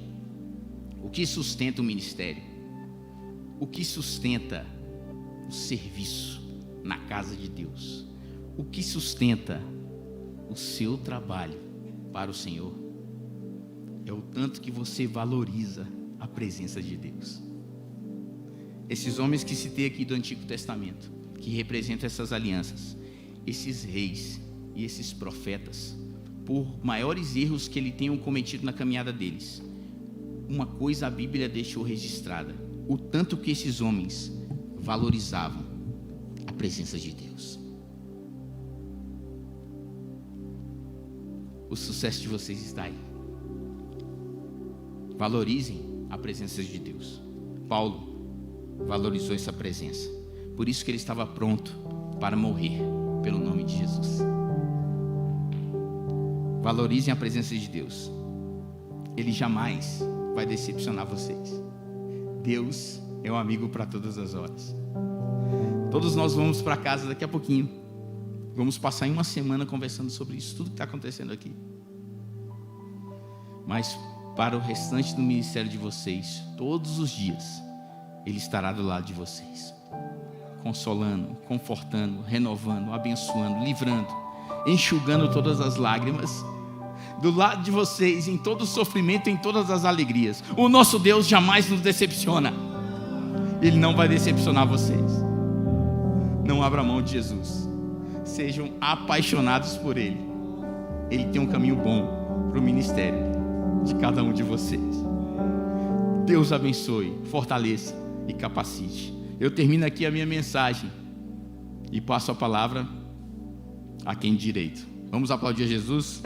o que sustenta o ministério? O que sustenta o serviço na casa de Deus? O que sustenta o seu trabalho para o Senhor? É o tanto que você valoriza a presença de Deus. Esses homens que citei aqui do Antigo Testamento, que representam essas alianças, esses reis e esses profetas, por maiores erros que ele tenham cometido na caminhada deles, uma coisa a Bíblia deixou registrada: o tanto que esses homens valorizavam a presença de Deus. O sucesso de vocês está aí. Valorizem a presença de Deus. Paulo valorizou essa presença, por isso que ele estava pronto para morrer pelo nome de Jesus. Valorizem a presença de Deus. Ele jamais vai decepcionar vocês. Deus é um amigo para todas as horas. Todos nós vamos para casa daqui a pouquinho. Vamos passar uma semana conversando sobre isso, tudo que está acontecendo aqui. Mas para o restante do ministério de vocês, todos os dias, Ele estará do lado de vocês, consolando, confortando, renovando, abençoando, livrando, enxugando todas as lágrimas, do lado de vocês, em todo o sofrimento, em todas as alegrias. O nosso Deus jamais nos decepciona. Ele não vai decepcionar vocês. Não abra mão de Jesus. Sejam apaixonados por Ele. Ele tem um caminho bom para o ministério de cada um de vocês. Deus abençoe, fortaleça e capacite. Eu termino aqui a minha mensagem e passo a palavra a quem de direito. Vamos aplaudir a Jesus?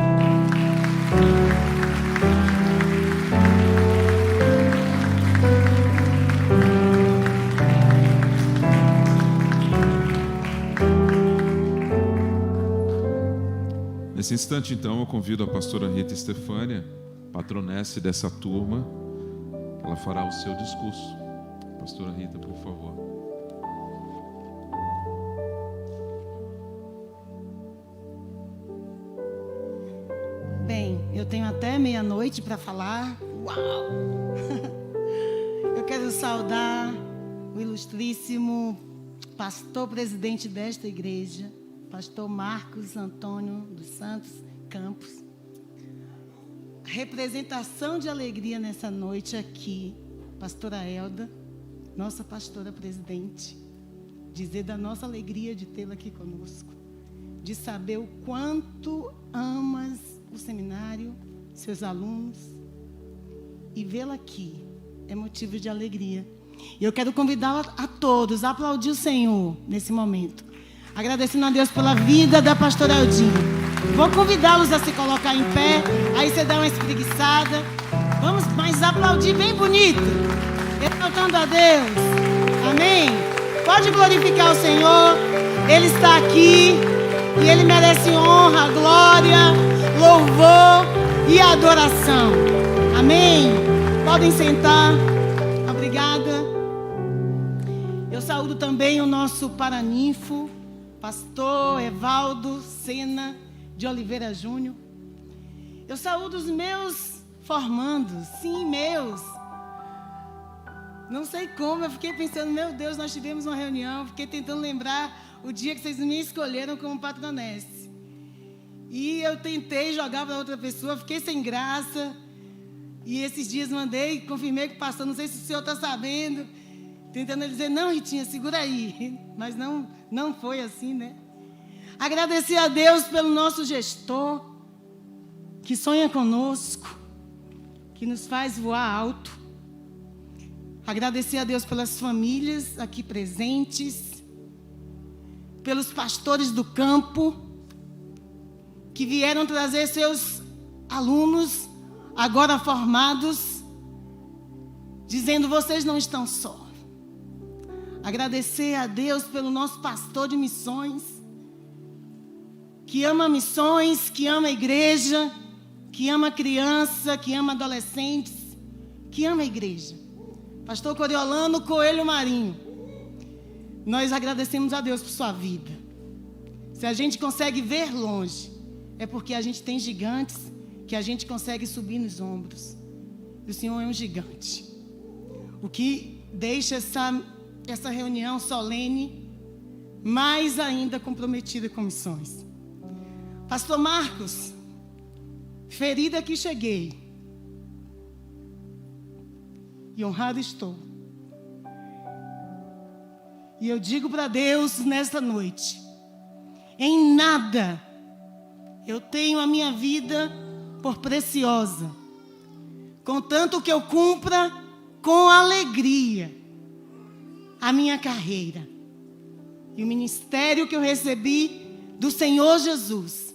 Nesse instante, então, eu convido a pastora Rita Estefânia, patronesse dessa turma. Ela fará o seu discurso. Pastora Rita, por favor. Bem, eu tenho até meia-noite para falar. Uau! Eu quero saudar o ilustríssimo pastor presidente desta igreja, pastor Marcos Antônio dos Santos Campos. Representação de alegria nessa noite aqui, pastora Elda, nossa pastora presidente, dizer da nossa alegria de tê-la aqui conosco, de saber o quanto amas o seminário, seus alunos, e vê-la aqui é motivo de alegria. E eu quero convidá-la a todos a aplaudir o Senhor nesse momento, agradecendo a Deus pela vida da pastora Eldinha. Vou convidá-los a se colocar em pé, aí você dá uma espreguiçada. Vamos mais aplaudir bem bonito, exaltando a Deus. Amém? Pode glorificar o Senhor, Ele está aqui e Ele merece honra, glória, louvor e adoração. Amém? Podem sentar. Obrigada. Eu saúdo também o nosso paraninfo, pastor Evaldo Sena de Oliveira Júnior. Eu saúdo os meus formandos, sim, meus. Não sei como, eu fiquei pensando, meu Deus, nós tivemos uma reunião, fiquei tentando lembrar o dia que vocês me escolheram como patronesse. E eu tentei jogar para outra pessoa, fiquei sem graça. E esses dias mandei, confirmei que o pastor, não sei se o senhor está sabendo, tentando dizer, não, Ritinha, segura aí. Mas não foi assim, né? Agradecer a Deus pelo nosso gestor, que sonha conosco, que nos faz voar alto. Agradecer a Deus pelas famílias aqui presentes, pelos pastores do campo, que vieram trazer seus alunos, agora formados, dizendo, vocês não estão só. Agradecer a Deus pelo nosso pastor de missões, que ama missões, que ama a igreja, que ama criança, que ama adolescentes, que ama a igreja. Pastor Coriolano Coelho Marinho, nós agradecemos a Deus por sua vida. Se a gente consegue ver longe, é porque a gente tem gigantes que a gente consegue subir nos ombros. O Senhor é um gigante. O que deixa essa reunião solene mais ainda comprometida com missões. Pastor Marcos, ferida que cheguei, e honrado estou. E eu digo para Deus nesta noite, em nada Eu tenho a minha vida por preciosa, contanto que eu cumpra com alegria a minha carreira e o ministério que eu recebi do Senhor Jesus,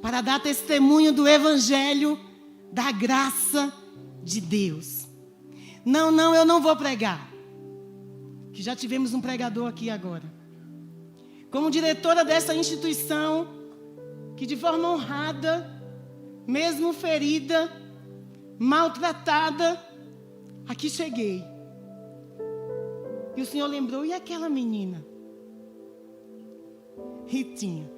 para dar testemunho do Evangelho, da graça de Deus. Não, eu não vou pregar, que já tivemos um pregador aqui agora. Como diretora dessa instituição, que de forma honrada, mesmo ferida, maltratada, aqui cheguei. E o Senhor lembrou, e aquela menina? Ritinha.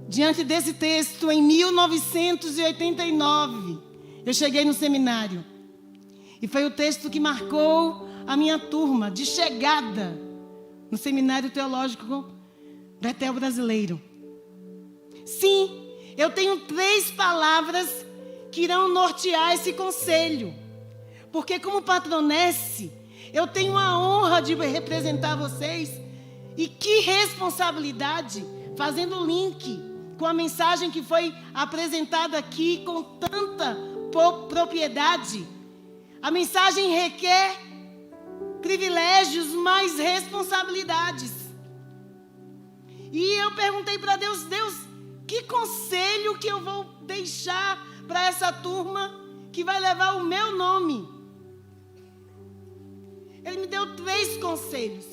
Diante desse texto, em 1989, eu cheguei no seminário. E foi o texto que marcou a minha turma de chegada no Seminário Teológico Betel Brasileiro. Sim, eu tenho 3 palavras que irão nortear esse conselho. Porque como patronesse, eu tenho a honra de representar vocês. E que responsabilidade, fazendo o link com a mensagem que foi apresentada aqui com tanta propriedade. A mensagem requer privilégios, mais responsabilidades. E eu perguntei para Deus, que conselho que eu vou deixar para essa turma que vai levar o meu nome? Ele me deu 3 conselhos.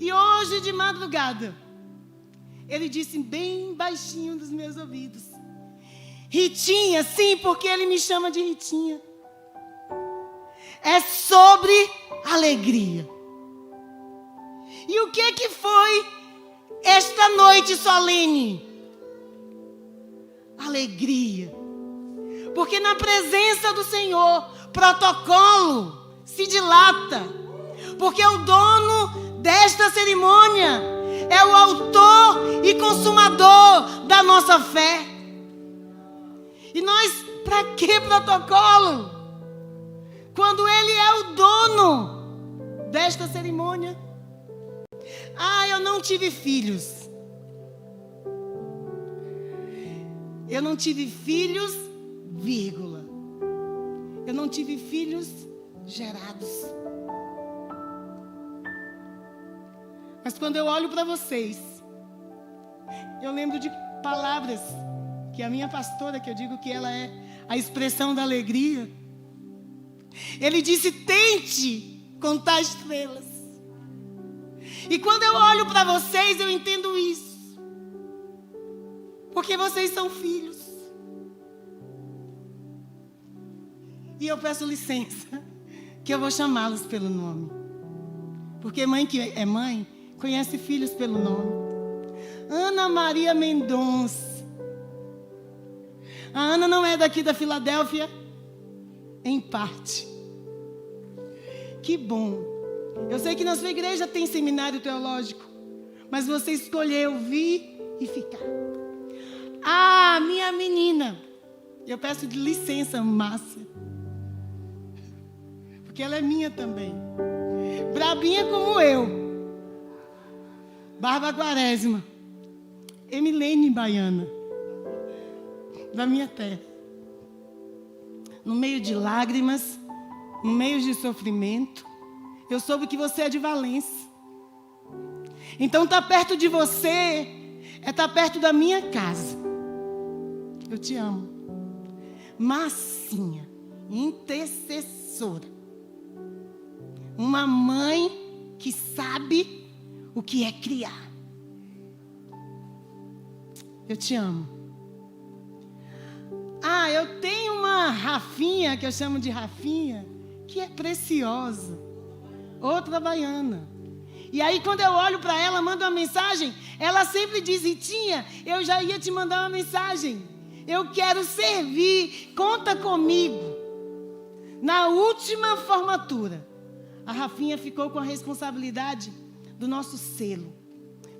E hoje de madrugada, ele disse bem baixinho nos meus ouvidos: Ritinha, sim, porque ele me chama de Ritinha. É sobre alegria. E o que foi esta noite solene? Alegria. Porque na presença do Senhor, protocolo se dilata. Porque o dono desta cerimônia é o autor e consumador da nossa fé. E nós, para que protocolo? Quando ele é o dono desta cerimônia. Eu não tive filhos. Eu não tive filhos, vírgula. Eu não tive filhos gerados. Mas quando eu olho para vocês, eu lembro de palavras que a minha pastora, que eu digo que ela é a expressão da alegria, ele disse: tente contar estrelas. E quando eu olho para vocês, eu entendo isso. Porque vocês são filhos. E eu peço licença, que eu vou chamá-los pelo nome. Porque mãe que é mãe, conhece filhos pelo nome. Ana Maria Mendonça. A Ana não é daqui da Filadélfia? Em parte. Que bom. Eu sei que na sua igreja tem seminário teológico, mas você escolheu vir e ficar. Minha menina. Eu peço de licença, Márcia. Porque ela é minha também. Brabinha como eu. Barba Quaresma. Emilene Baiana. Da minha terra. No meio de lágrimas, no meio de sofrimento, eu soube que você é de Valência. Então estar perto de você é estar perto da minha casa. Eu te amo. Massinha, intercessora. Uma mãe que sabe o que é criar. Eu te amo. Eu tenho uma Rafinha, que eu chamo de Rafinha, que é preciosa. Outra baiana. E aí quando eu olho para ela, mando uma mensagem, ela sempre diz: Ritinha, eu já ia te mandar uma mensagem. Eu quero servir, conta comigo. Na última formatura, a Rafinha ficou com a responsabilidade do nosso selo.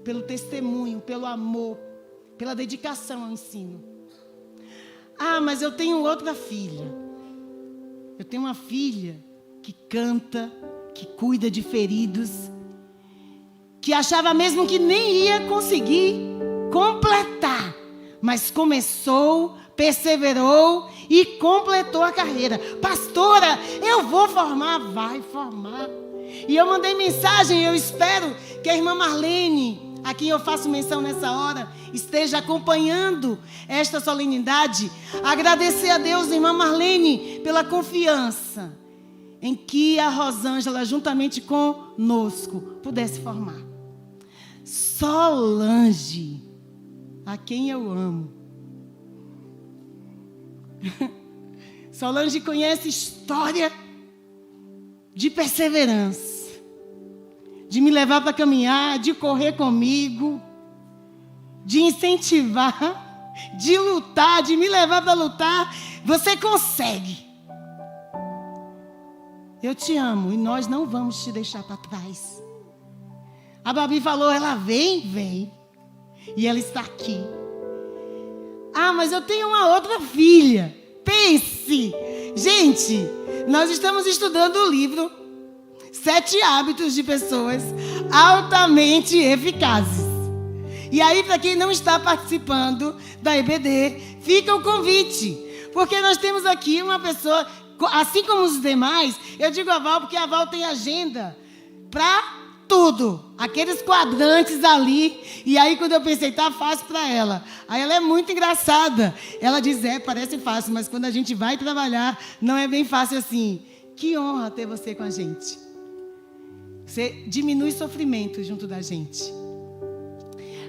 Pelo testemunho, pelo amor, pela dedicação ao ensino. Mas eu tenho outra filha. Eu tenho uma filha que canta, que cuida de feridos, que achava mesmo que nem ia conseguir completar, mas começou, perseverou e completou a carreira. Pastora, eu vou formar. Vai formar. E eu mandei mensagem, eu espero que a irmã Marlene, a quem eu faço menção nessa hora, esteja acompanhando esta solenidade. Agradecer a Deus, irmã Marlene, pela confiança em que a Rosângela, juntamente conosco, pudesse formar. Solange, a quem eu amo. Solange conhece história de perseverança, de me levar para caminhar, de correr comigo, de incentivar, de lutar, de me levar para lutar. Você consegue. Eu te amo e nós não vamos te deixar para trás. A Babi falou, ela vem. E ela está aqui. Ah, mas eu tenho uma outra filha. Pense. Gente, nós estamos estudando o livro 7 Hábitos de Pessoas Altamente Eficazes. E aí, para quem não está participando da EBD, fica o convite. Porque nós temos aqui uma pessoa, assim como os demais, eu digo a Val porque a Val tem agenda para tudo. Aqueles quadrantes ali. E aí, quando eu pensei, tá fácil para ela. Aí ela é muito engraçada. Ela diz, parece fácil, mas quando a gente vai trabalhar, não é bem fácil assim. Que honra ter você com a gente. Você diminui sofrimento junto da gente.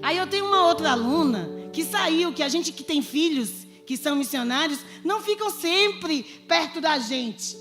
Aí eu tenho uma outra aluna que saiu, que a gente que tem filhos, que são missionários, não ficam sempre perto da gente.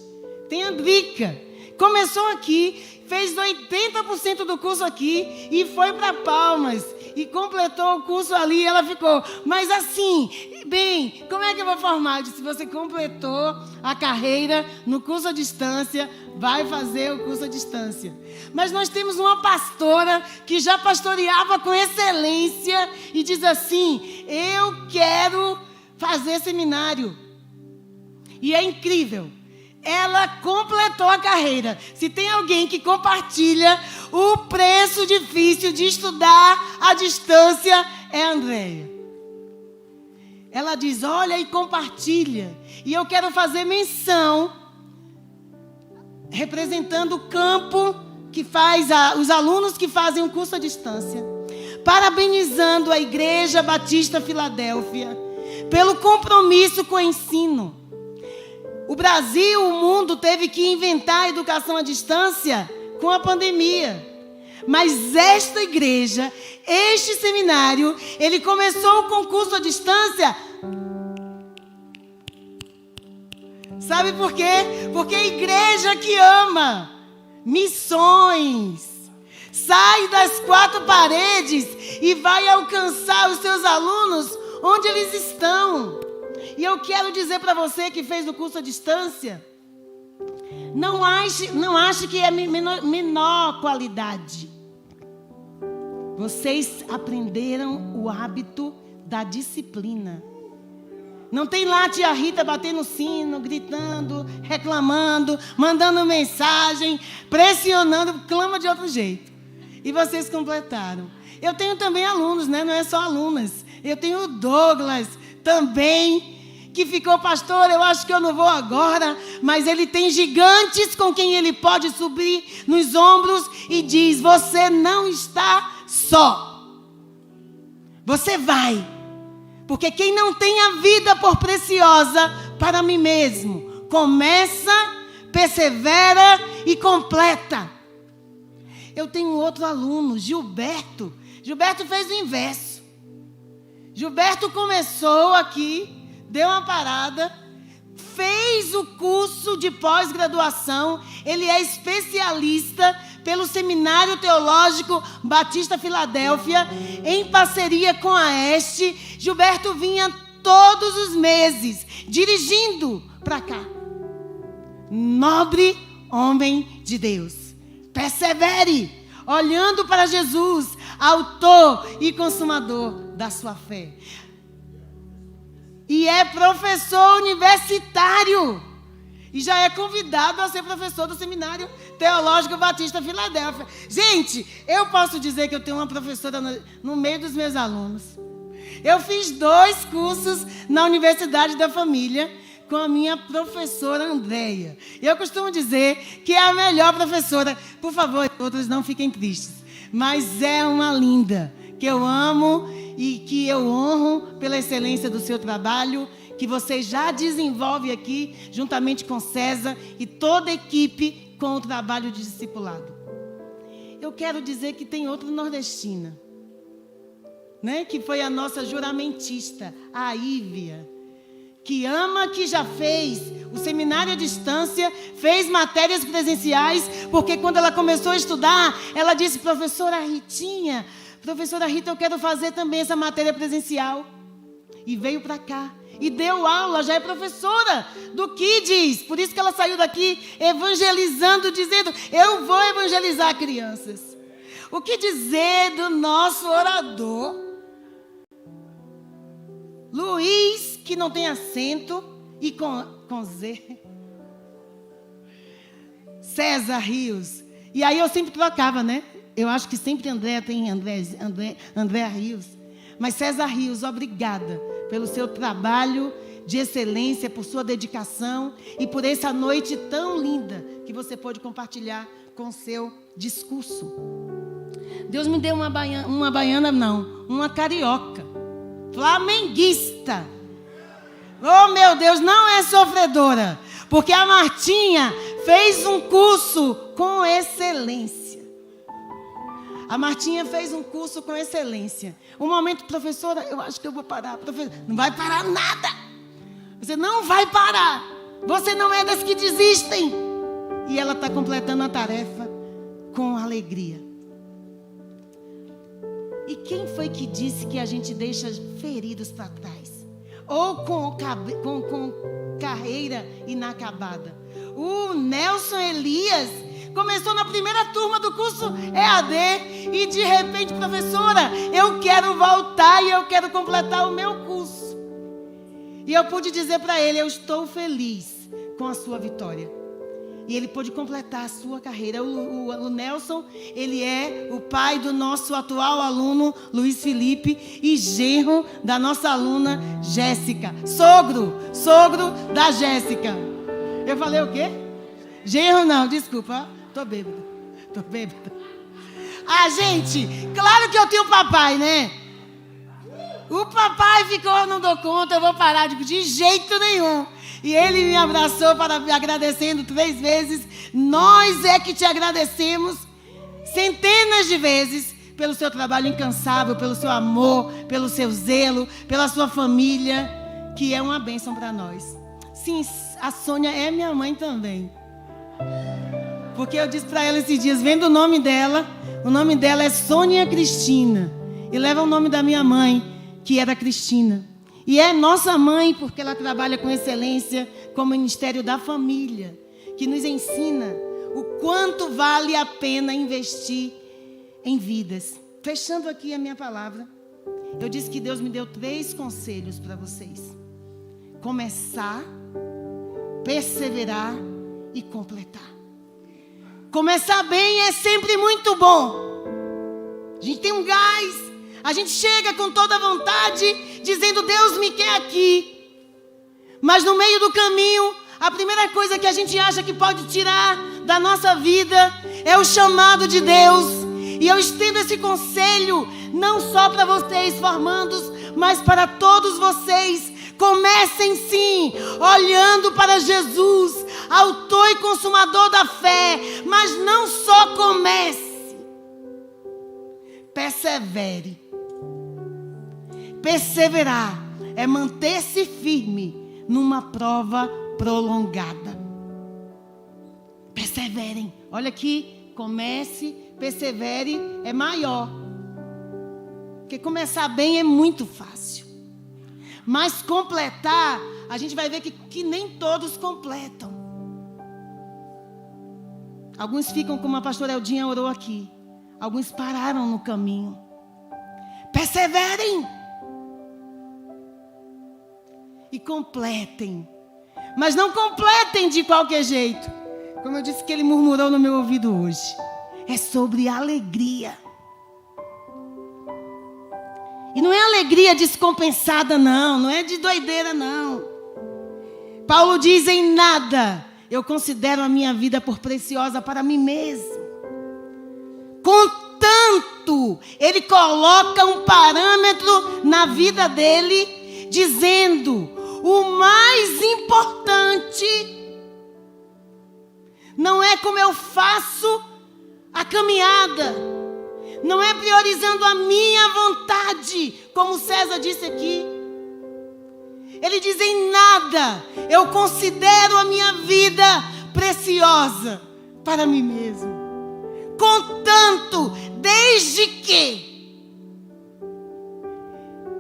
Tem a Drica. Começou aqui, fez 80% do curso aqui e foi para Palmas. E completou o curso ali e ela ficou. Mas assim, bem, como é que eu vou formar? Eu disse, você completou a carreira no curso à distância, vai fazer o curso à distância. Mas nós temos uma pastora que já pastoreava com excelência e diz assim, eu quero fazer seminário. E é incrível. Ela completou a carreira. Se tem alguém que compartilha o preço difícil de estudar à distância, é a Andréia. Ela diz, olha e compartilha. E eu quero fazer menção, representando o campo que faz, os alunos que fazem o curso à distância, parabenizando a Igreja Batista Filadélfia pelo compromisso com o ensino. O Brasil, o mundo teve que inventar a educação à distância com a pandemia. Mas esta igreja, este seminário, ele começou o concurso à distância. Sabe por quê? Porque a igreja que ama missões sai das 4 paredes e vai alcançar os seus alunos onde eles estão. E eu quero dizer para você que fez o curso à distância, não ache que é menor qualidade. Vocês aprenderam o hábito da disciplina. Não tem lá a tia Rita batendo sino, gritando, reclamando, mandando mensagem, pressionando, clama de outro jeito. E vocês completaram. Eu tenho também alunos, né? Não é só alunas. Eu tenho o Douglas também, que ficou pastor, eu acho que eu não vou agora, mas ele tem gigantes com quem ele pode subir nos ombros e diz, você não está só. Você vai. Porque quem não tem a vida por preciosa para mim mesmo, começa, persevera e completa. Eu tenho outro aluno, Gilberto. Gilberto fez o inverso. Gilberto começou aqui, deu uma parada, fez o curso de pós-graduação, ele é especialista pelo Seminário Teológico Batista Filadélfia, em parceria com a Este. Gilberto vinha todos os meses, dirigindo para cá. Nobre homem de Deus, persevere, olhando para Jesus, autor e consumador da sua fé. E é professor universitário. E já é convidado a ser professor do Seminário Teológico Batista Filadélfia. Gente, eu posso dizer que eu tenho uma professora no meio dos meus alunos. Eu fiz 2 cursos na Universidade da Família com a minha professora Andréia. E eu costumo dizer que é a melhor professora. Por favor, outros não fiquem tristes. Mas é uma linda, que eu amo e que eu honro pela excelência do seu trabalho, que você já desenvolve aqui, juntamente com César e toda a equipe, com o trabalho de discipulado. Eu quero dizer que tem outra nordestina, né? Que foi a nossa juramentista, a Ívia, que ama, que já fez o seminário à distância, fez matérias presenciais, porque quando ela começou a estudar, ela disse, professora Ritinha, professora Rita, eu quero fazer também essa matéria presencial. E veio para cá. E deu aula, já é professora do Kids. Por isso que ela saiu daqui evangelizando, dizendo, eu vou evangelizar crianças. O que dizer do nosso orador? Luiz, que não tem acento, e com Z. César Rios. E aí eu sempre trocava, né? Eu acho que sempre André tem André Rios. Mas César Rios, obrigada pelo seu trabalho de excelência, por sua dedicação e por essa noite tão linda que você pôde compartilhar com o seu discurso. Deus me deu uma carioca, flamenguista. Oh, meu Deus, não é sofredora, porque a Martinha fez um curso com excelência. A Martinha fez um curso com excelência. Um momento, professora, eu acho que eu vou parar. Professora, não vai parar nada. Você não vai parar. Você não é das que desistem. E ela está completando a tarefa com alegria. E quem foi que disse que a gente deixa feridos para trás? Ou com carreira inacabada? O Nelson Elias começou na primeira turma do curso EAD e de repente, professora, eu quero voltar e eu quero completar o meu curso. E eu pude dizer para ele, eu estou feliz com a sua vitória. E ele pôde completar a sua carreira. O Nelson, ele é o pai do nosso atual aluno, Luiz Felipe, e genro da nossa aluna, Jéssica. Sogro da Jéssica. Eu falei o quê? Genro não, desculpa. Tô bêbada. Ah, gente, claro que eu tenho papai, né? O papai ficou, não dou conta, eu vou parar de jeito nenhum. E ele me abraçou agradecendo 3 vezes. Nós é que te agradecemos centenas de vezes pelo seu trabalho incansável, pelo seu amor, pelo seu zelo, pela sua família, que é uma bênção para nós. Sim, a Sônia é minha mãe também. Porque eu disse para ela esses dias, vendo o nome dela é Sônia Cristina. E leva o nome da minha mãe, que era Cristina. E é nossa mãe, porque ela trabalha com excelência com o Ministério da Família, que nos ensina o quanto vale a pena investir em vidas. Fechando aqui a minha palavra, eu disse que Deus me deu 3 conselhos para vocês. Começar, perseverar e completar. Começar bem é sempre muito bom. A gente tem um gás, a gente chega com toda a vontade, dizendo, Deus me quer aqui. Mas no meio do caminho, a primeira coisa que a gente acha que pode tirar da nossa vida é o chamado de Deus. E eu estendo esse conselho, não só para vocês formandos, mas para todos vocês. Comecem sim, olhando para Jesus, autor e consumador da fé. Mas não só comece, persevere. Perseverar é manter-se firme numa prova prolongada. Perseverem. Olha aqui, comece, persevere é maior. Porque começar bem é muito fácil. Mas completar, a gente vai ver que nem todos completam. Alguns ficam como a pastora Eldinha orou aqui. Alguns pararam no caminho. Perseverem. E completem. mas não completem de qualquer jeito. Como eu disse que ele murmurou no meu ouvido hoje. É sobre alegria. E não é alegria descompensada, não. Não é de doideira, não. Paulo diz: em nada eu considero a minha vida por preciosa para mim mesmo. Contanto, ele coloca um parâmetro na vida dele, dizendo: o mais importante não é como eu faço a caminhada, não é priorizando a minha vontade, como César disse aqui. Ele diz: em nada eu considero a minha vida preciosa para mim mesmo. Contanto, desde que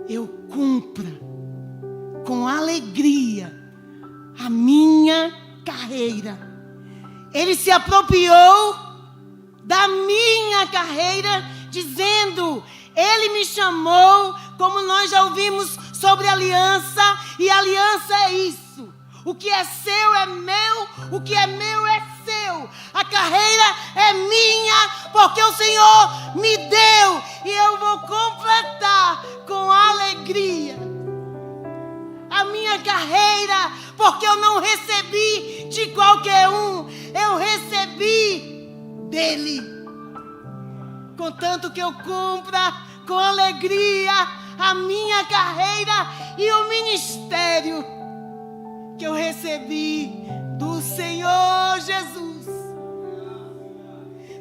eu cumpra com alegria a minha carreira. Ele se apropriou da minha carreira, dizendo: ele me chamou, como nós já ouvimos sobre aliança, e aliança é isso. O que é seu é meu, o que é meu é seu. A carreira é minha, porque o Senhor me deu, e eu vou completar com alegria a minha carreira, porque eu não recebi de qualquer um, eu recebi dele. Contanto que eu cumpra com alegria a minha carreira e o ministério que eu recebi do Senhor Jesus.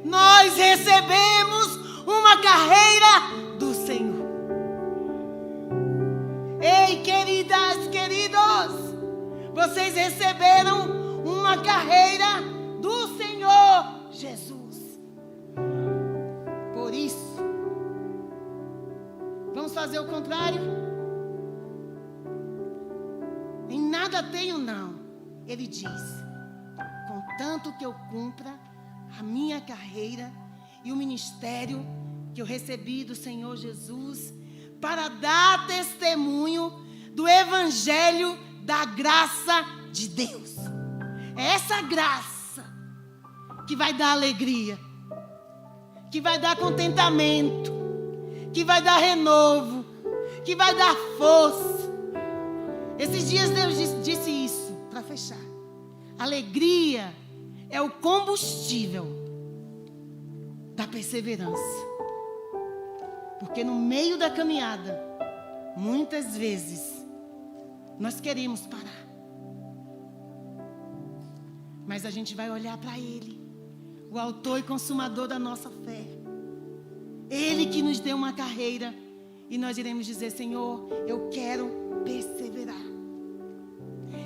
Nós recebemos uma carreira do Senhor. Ei, queridas, queridos, vocês receberam uma carreira do Senhor Jesus. Por isso, vamos fazer o contrário? Em nada tenho, não. Ele diz: contanto que eu cumpra a minha carreira e o ministério que eu recebi do Senhor Jesus, para dar testemunho do evangelho da graça de Deus. É essa graça que vai dar alegria, que vai dar contentamento, que vai dar renovo, que vai dar força. Esses dias Deus disse isso, para fechar. Alegria é o combustível da perseverança. Porque no meio da caminhada, muitas vezes, nós queremos parar. Mas a gente vai olhar para Ele, o autor e consumador da nossa fé. Ele que nos deu uma carreira, e nós iremos dizer: Senhor, eu quero perseverar.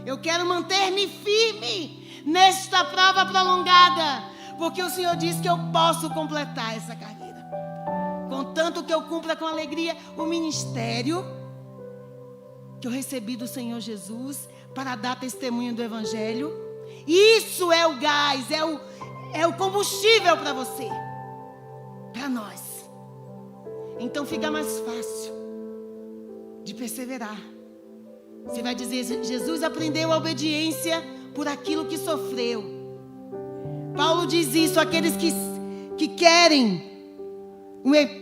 Eu quero manter-me firme nesta prova prolongada, porque o Senhor diz que eu posso completar essa carreira. Contanto que eu cumpra com alegria o ministério que eu recebi do Senhor Jesus, para dar testemunho do evangelho. Isso é o gás, é o combustível para você, para nós. Então fica mais fácil de perseverar. Você vai dizer: Jesus aprendeu a obediência por aquilo que sofreu. Paulo diz isso: aqueles que querem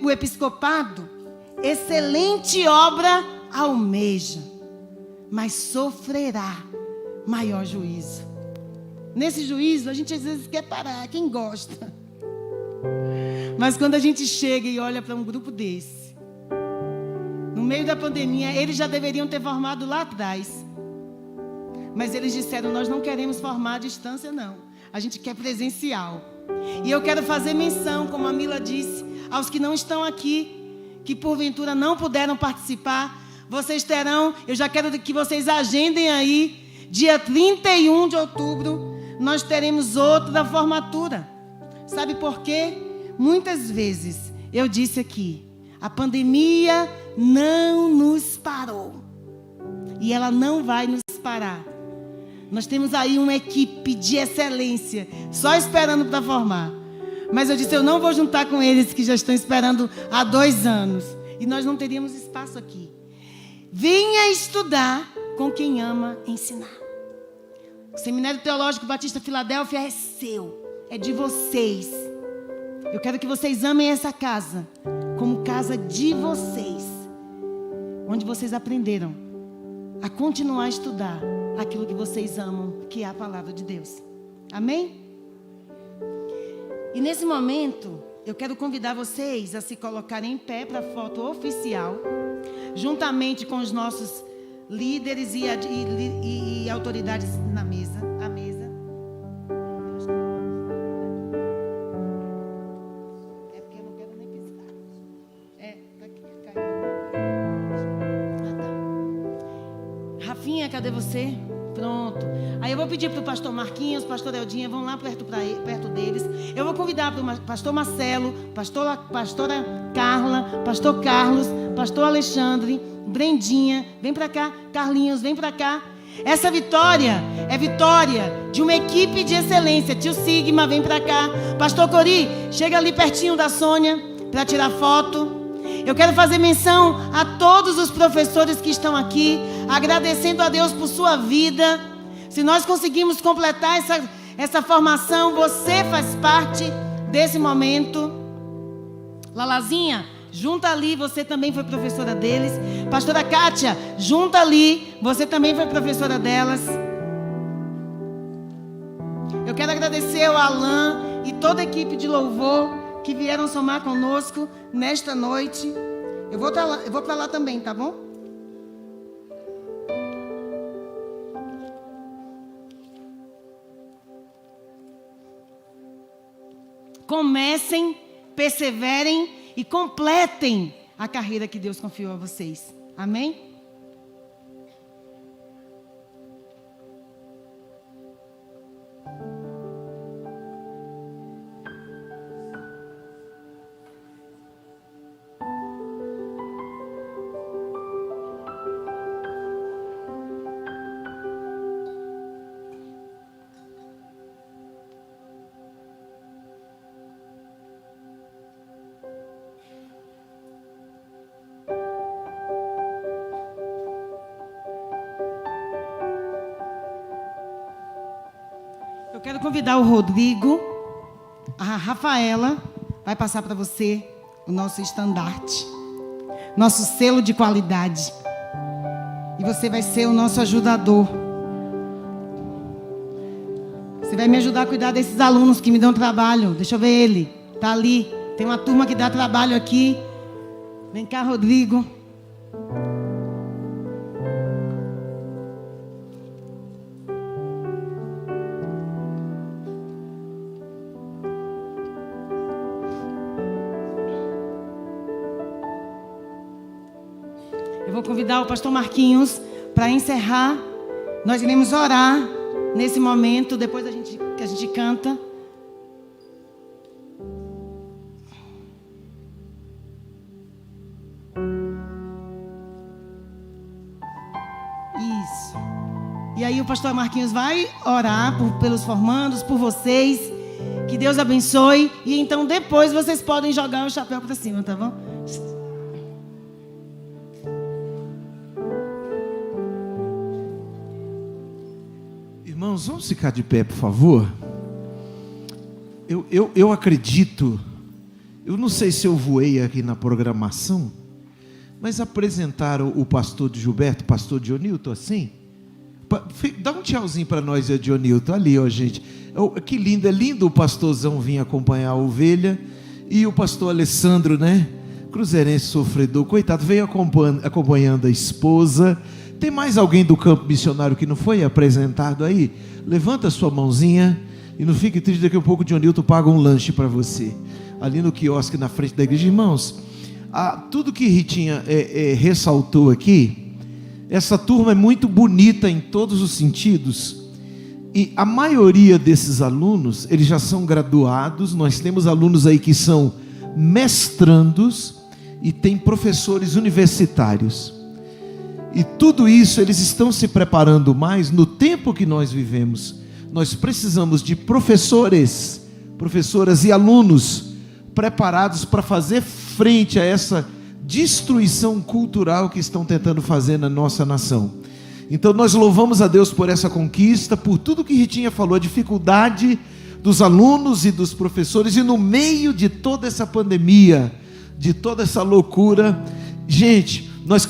o episcopado, excelente obra almeja, mas sofrerá maior juízo. Nesse juízo a gente às vezes quer parar, quem gosta. Mas quando a gente chega e olha para um grupo desse, no meio da pandemia, eles já deveriam ter formado lá atrás. Mas eles disseram: nós não queremos formar à distância, não. A gente quer presencial. E eu quero fazer menção, como a Mila disse, aos que não estão aqui, que porventura não puderam participar. Vocês terão, eu já quero que vocês agendem aí, dia 31 de outubro, nós teremos outra formatura. Sabe por quê? Muitas vezes eu disse aqui, a pandemia não nos parou. E ela não vai nos parar. Nós temos aí uma equipe de excelência, só esperando para formar. Mas eu disse: eu não vou juntar com eles que já estão esperando há 2 anos. E nós não teríamos espaço aqui. Venha estudar com quem ama ensinar. O Seminário Teológico Batista Filadélfia é seu, é de vocês. Eu quero que vocês amem essa casa como casa de vocês, onde vocês aprenderam a continuar a estudar aquilo que vocês amam, que é a palavra de Deus. Amém? E nesse momento, eu quero convidar vocês a se colocarem em pé para a foto oficial, juntamente com os nossos líderes e autoridades na mesa. A mesa. É porque eu não quero nem pisar. Tá aqui, caiu. Tá. Rafinha, cadê você? Pronto. Aí eu vou pedir para o pastor Marquinhos, pastor Eldinha, vão lá perto deles. Eu vou convidar para o pastor Marcelo, pastora Carla, pastor Carlos, pastor Alexandre, Brendinha, vem para cá, Carlinhos, vem para cá. Essa vitória é vitória de uma equipe de excelência. Tio Sigma, vem para cá. Pastor Cori, chega ali pertinho da Sônia para tirar foto. Eu quero fazer menção a todos os professores que estão aqui, agradecendo a Deus por sua vida. Se nós conseguimos completar essa formação, você faz parte desse momento. Lalazinha, junta ali, você também foi professora deles. Pastora Kátia, junta ali, você também foi professora delas. Eu quero agradecer ao Alain e toda a equipe de louvor que vieram somar conosco nesta noite. Eu vou para lá também, tá bom? Comecem, perseverem e completem a carreira que Deus confiou a vocês. Amém? Eu quero convidar o Rodrigo, a Rafaela, vai passar para você o nosso estandarte, nosso selo de qualidade. E você vai ser o nosso ajudador. Você vai me ajudar a cuidar desses alunos que me dão trabalho. Deixa eu ver ele, tá ali. Tem uma turma que dá trabalho aqui. Vem cá, Rodrigo. Eu vou convidar o pastor Marquinhos para encerrar. Nós iremos orar nesse momento, depois que a gente canta. Isso. E aí o pastor Marquinhos vai orar pelos formandos, por vocês. Que Deus abençoe. E então depois vocês podem jogar o chapéu para cima, tá bom? Irmãos, vamos ficar de pé, por favor. Eu acredito, eu não sei se eu voei aqui na programação, mas apresentaram o pastor de Gilberto, pastor Dionilton, assim? Dá um tchauzinho para nós, Dionilton, ali, ó, gente. Que lindo, é lindo o pastorzão vir acompanhar a ovelha, e o pastor Alessandro, né? Cruzeirense sofredor, coitado, veio acompanhando a esposa. Tem mais alguém do campo missionário que não foi apresentado aí? Levanta a sua mãozinha e não fique triste, daqui a pouco o Dionilton paga um lanche para você. Ali no quiosque na frente da igreja. Irmãos, tudo que Ritinha ressaltou aqui, essa turma é muito bonita em todos os sentidos. E a maioria desses alunos, eles já são graduados. Nós temos alunos aí que são mestrandos e tem professores universitários. E tudo isso eles estão se preparando mais no tempo que nós vivemos. Nós precisamos de professores, professoras e alunos preparados para fazer frente a essa destruição cultural que estão tentando fazer na nossa nação. Então nós louvamos a Deus por essa conquista, por tudo que Ritinha falou, a dificuldade dos alunos e dos professores, e no meio de toda essa pandemia, de toda essa loucura, gente, nós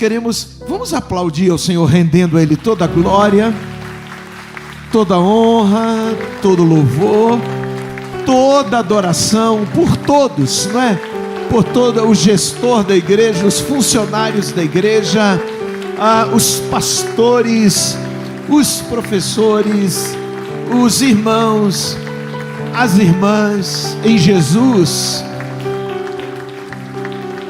vamos aplaudir ao Senhor, rendendo a Ele toda a glória, toda a honra, todo o louvor, toda a adoração, por todos, não é? Por todo o gestor da igreja, os funcionários da igreja, os pastores, os professores, os irmãos, as irmãs em Jesus.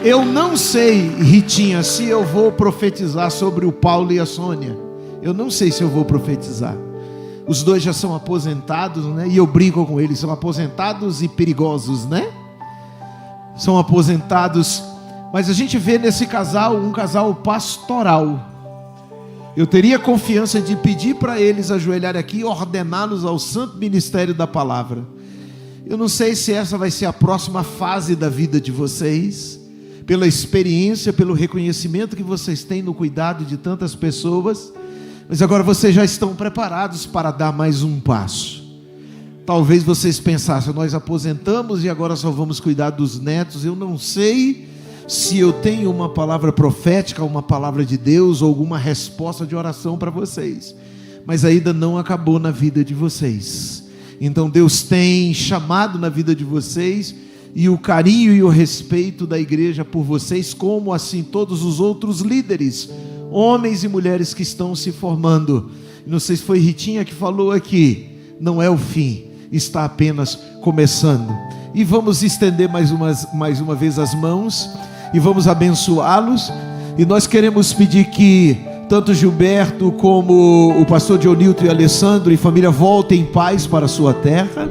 Eu não sei, Ritinha, se eu vou profetizar sobre o Paulo e a Sônia. Eu não sei se eu vou profetizar. Os dois já são aposentados, né? E eu brinco com eles, são aposentados e perigosos, né? São aposentados, mas a gente vê nesse casal um casal pastoral. Eu teria confiança de pedir para eles ajoelharem aqui e ordená-los ao santo ministério da palavra. Eu não sei se essa vai ser a próxima fase da vida de vocês, pela experiência, pelo reconhecimento que vocês têm no cuidado de tantas pessoas, mas agora vocês já estão preparados para dar mais um passo. Talvez vocês pensassem, nós aposentamos e agora só vamos cuidar dos netos. Eu não sei se eu tenho uma palavra profética, uma palavra de Deus, ou alguma resposta de oração para vocês, mas ainda não acabou na vida de vocês. Então Deus tem chamado na vida de vocês, e o carinho e o respeito da igreja por vocês, como assim todos os outros líderes, homens e mulheres que estão se formando. Não sei se foi Ritinha que falou aqui, não é o fim, está apenas começando. E vamos estender mais uma vez as mãos e vamos abençoá-los. E nós queremos pedir que tanto Gilberto como o pastor Dionilton e Alessandro e família voltem em paz para a sua terra.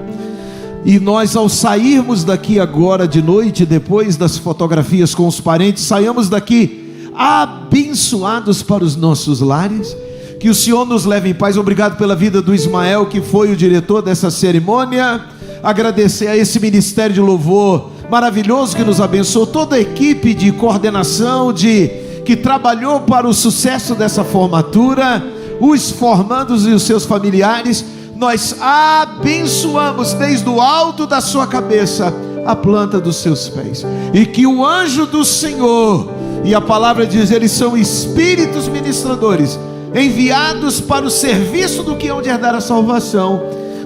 E nós, ao sairmos daqui agora de noite, depois das fotografias com os parentes, saiamos daqui abençoados para os nossos lares. Que o Senhor nos leve em paz. Obrigado pela vida do Ismael, que foi o diretor dessa cerimônia. Agradecer a esse ministério de louvor maravilhoso que nos abençoou, toda a equipe de coordenação que trabalhou para o sucesso dessa formatura, os formandos e os seus familiares. Nós abençoamos desde o alto da sua cabeça a planta dos seus pés, e que o anjo do Senhor, e a palavra diz, eles são espíritos ministradores enviados para o serviço do que hão de herdar a salvação,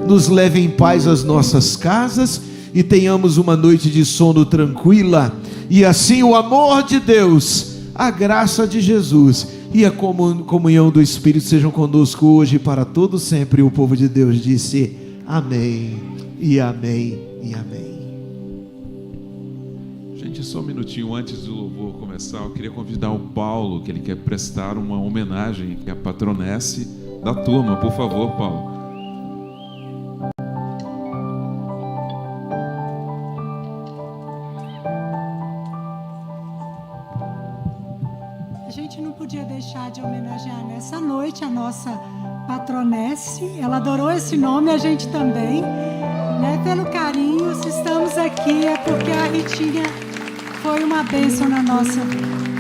nos leve em paz às nossas casas e tenhamos uma noite de sono tranquila. E assim o amor de Deus, a graça de Jesus e a comunhão do Espírito sejam conosco hoje e para todo sempre. E o povo de Deus disse amém e amém e amém. Gente, só um minutinho antes do louvor começar, eu queria convidar o Paulo, que ele quer prestar uma homenagem à patronesse da turma. Por favor, Paulo. A gente não podia deixar de homenagear nessa noite a nossa patronesse. Ela adorou esse nome, a gente também, né? Pelo carinho, se estamos aqui é porque a Ritinha foi uma bênção na nossa vida.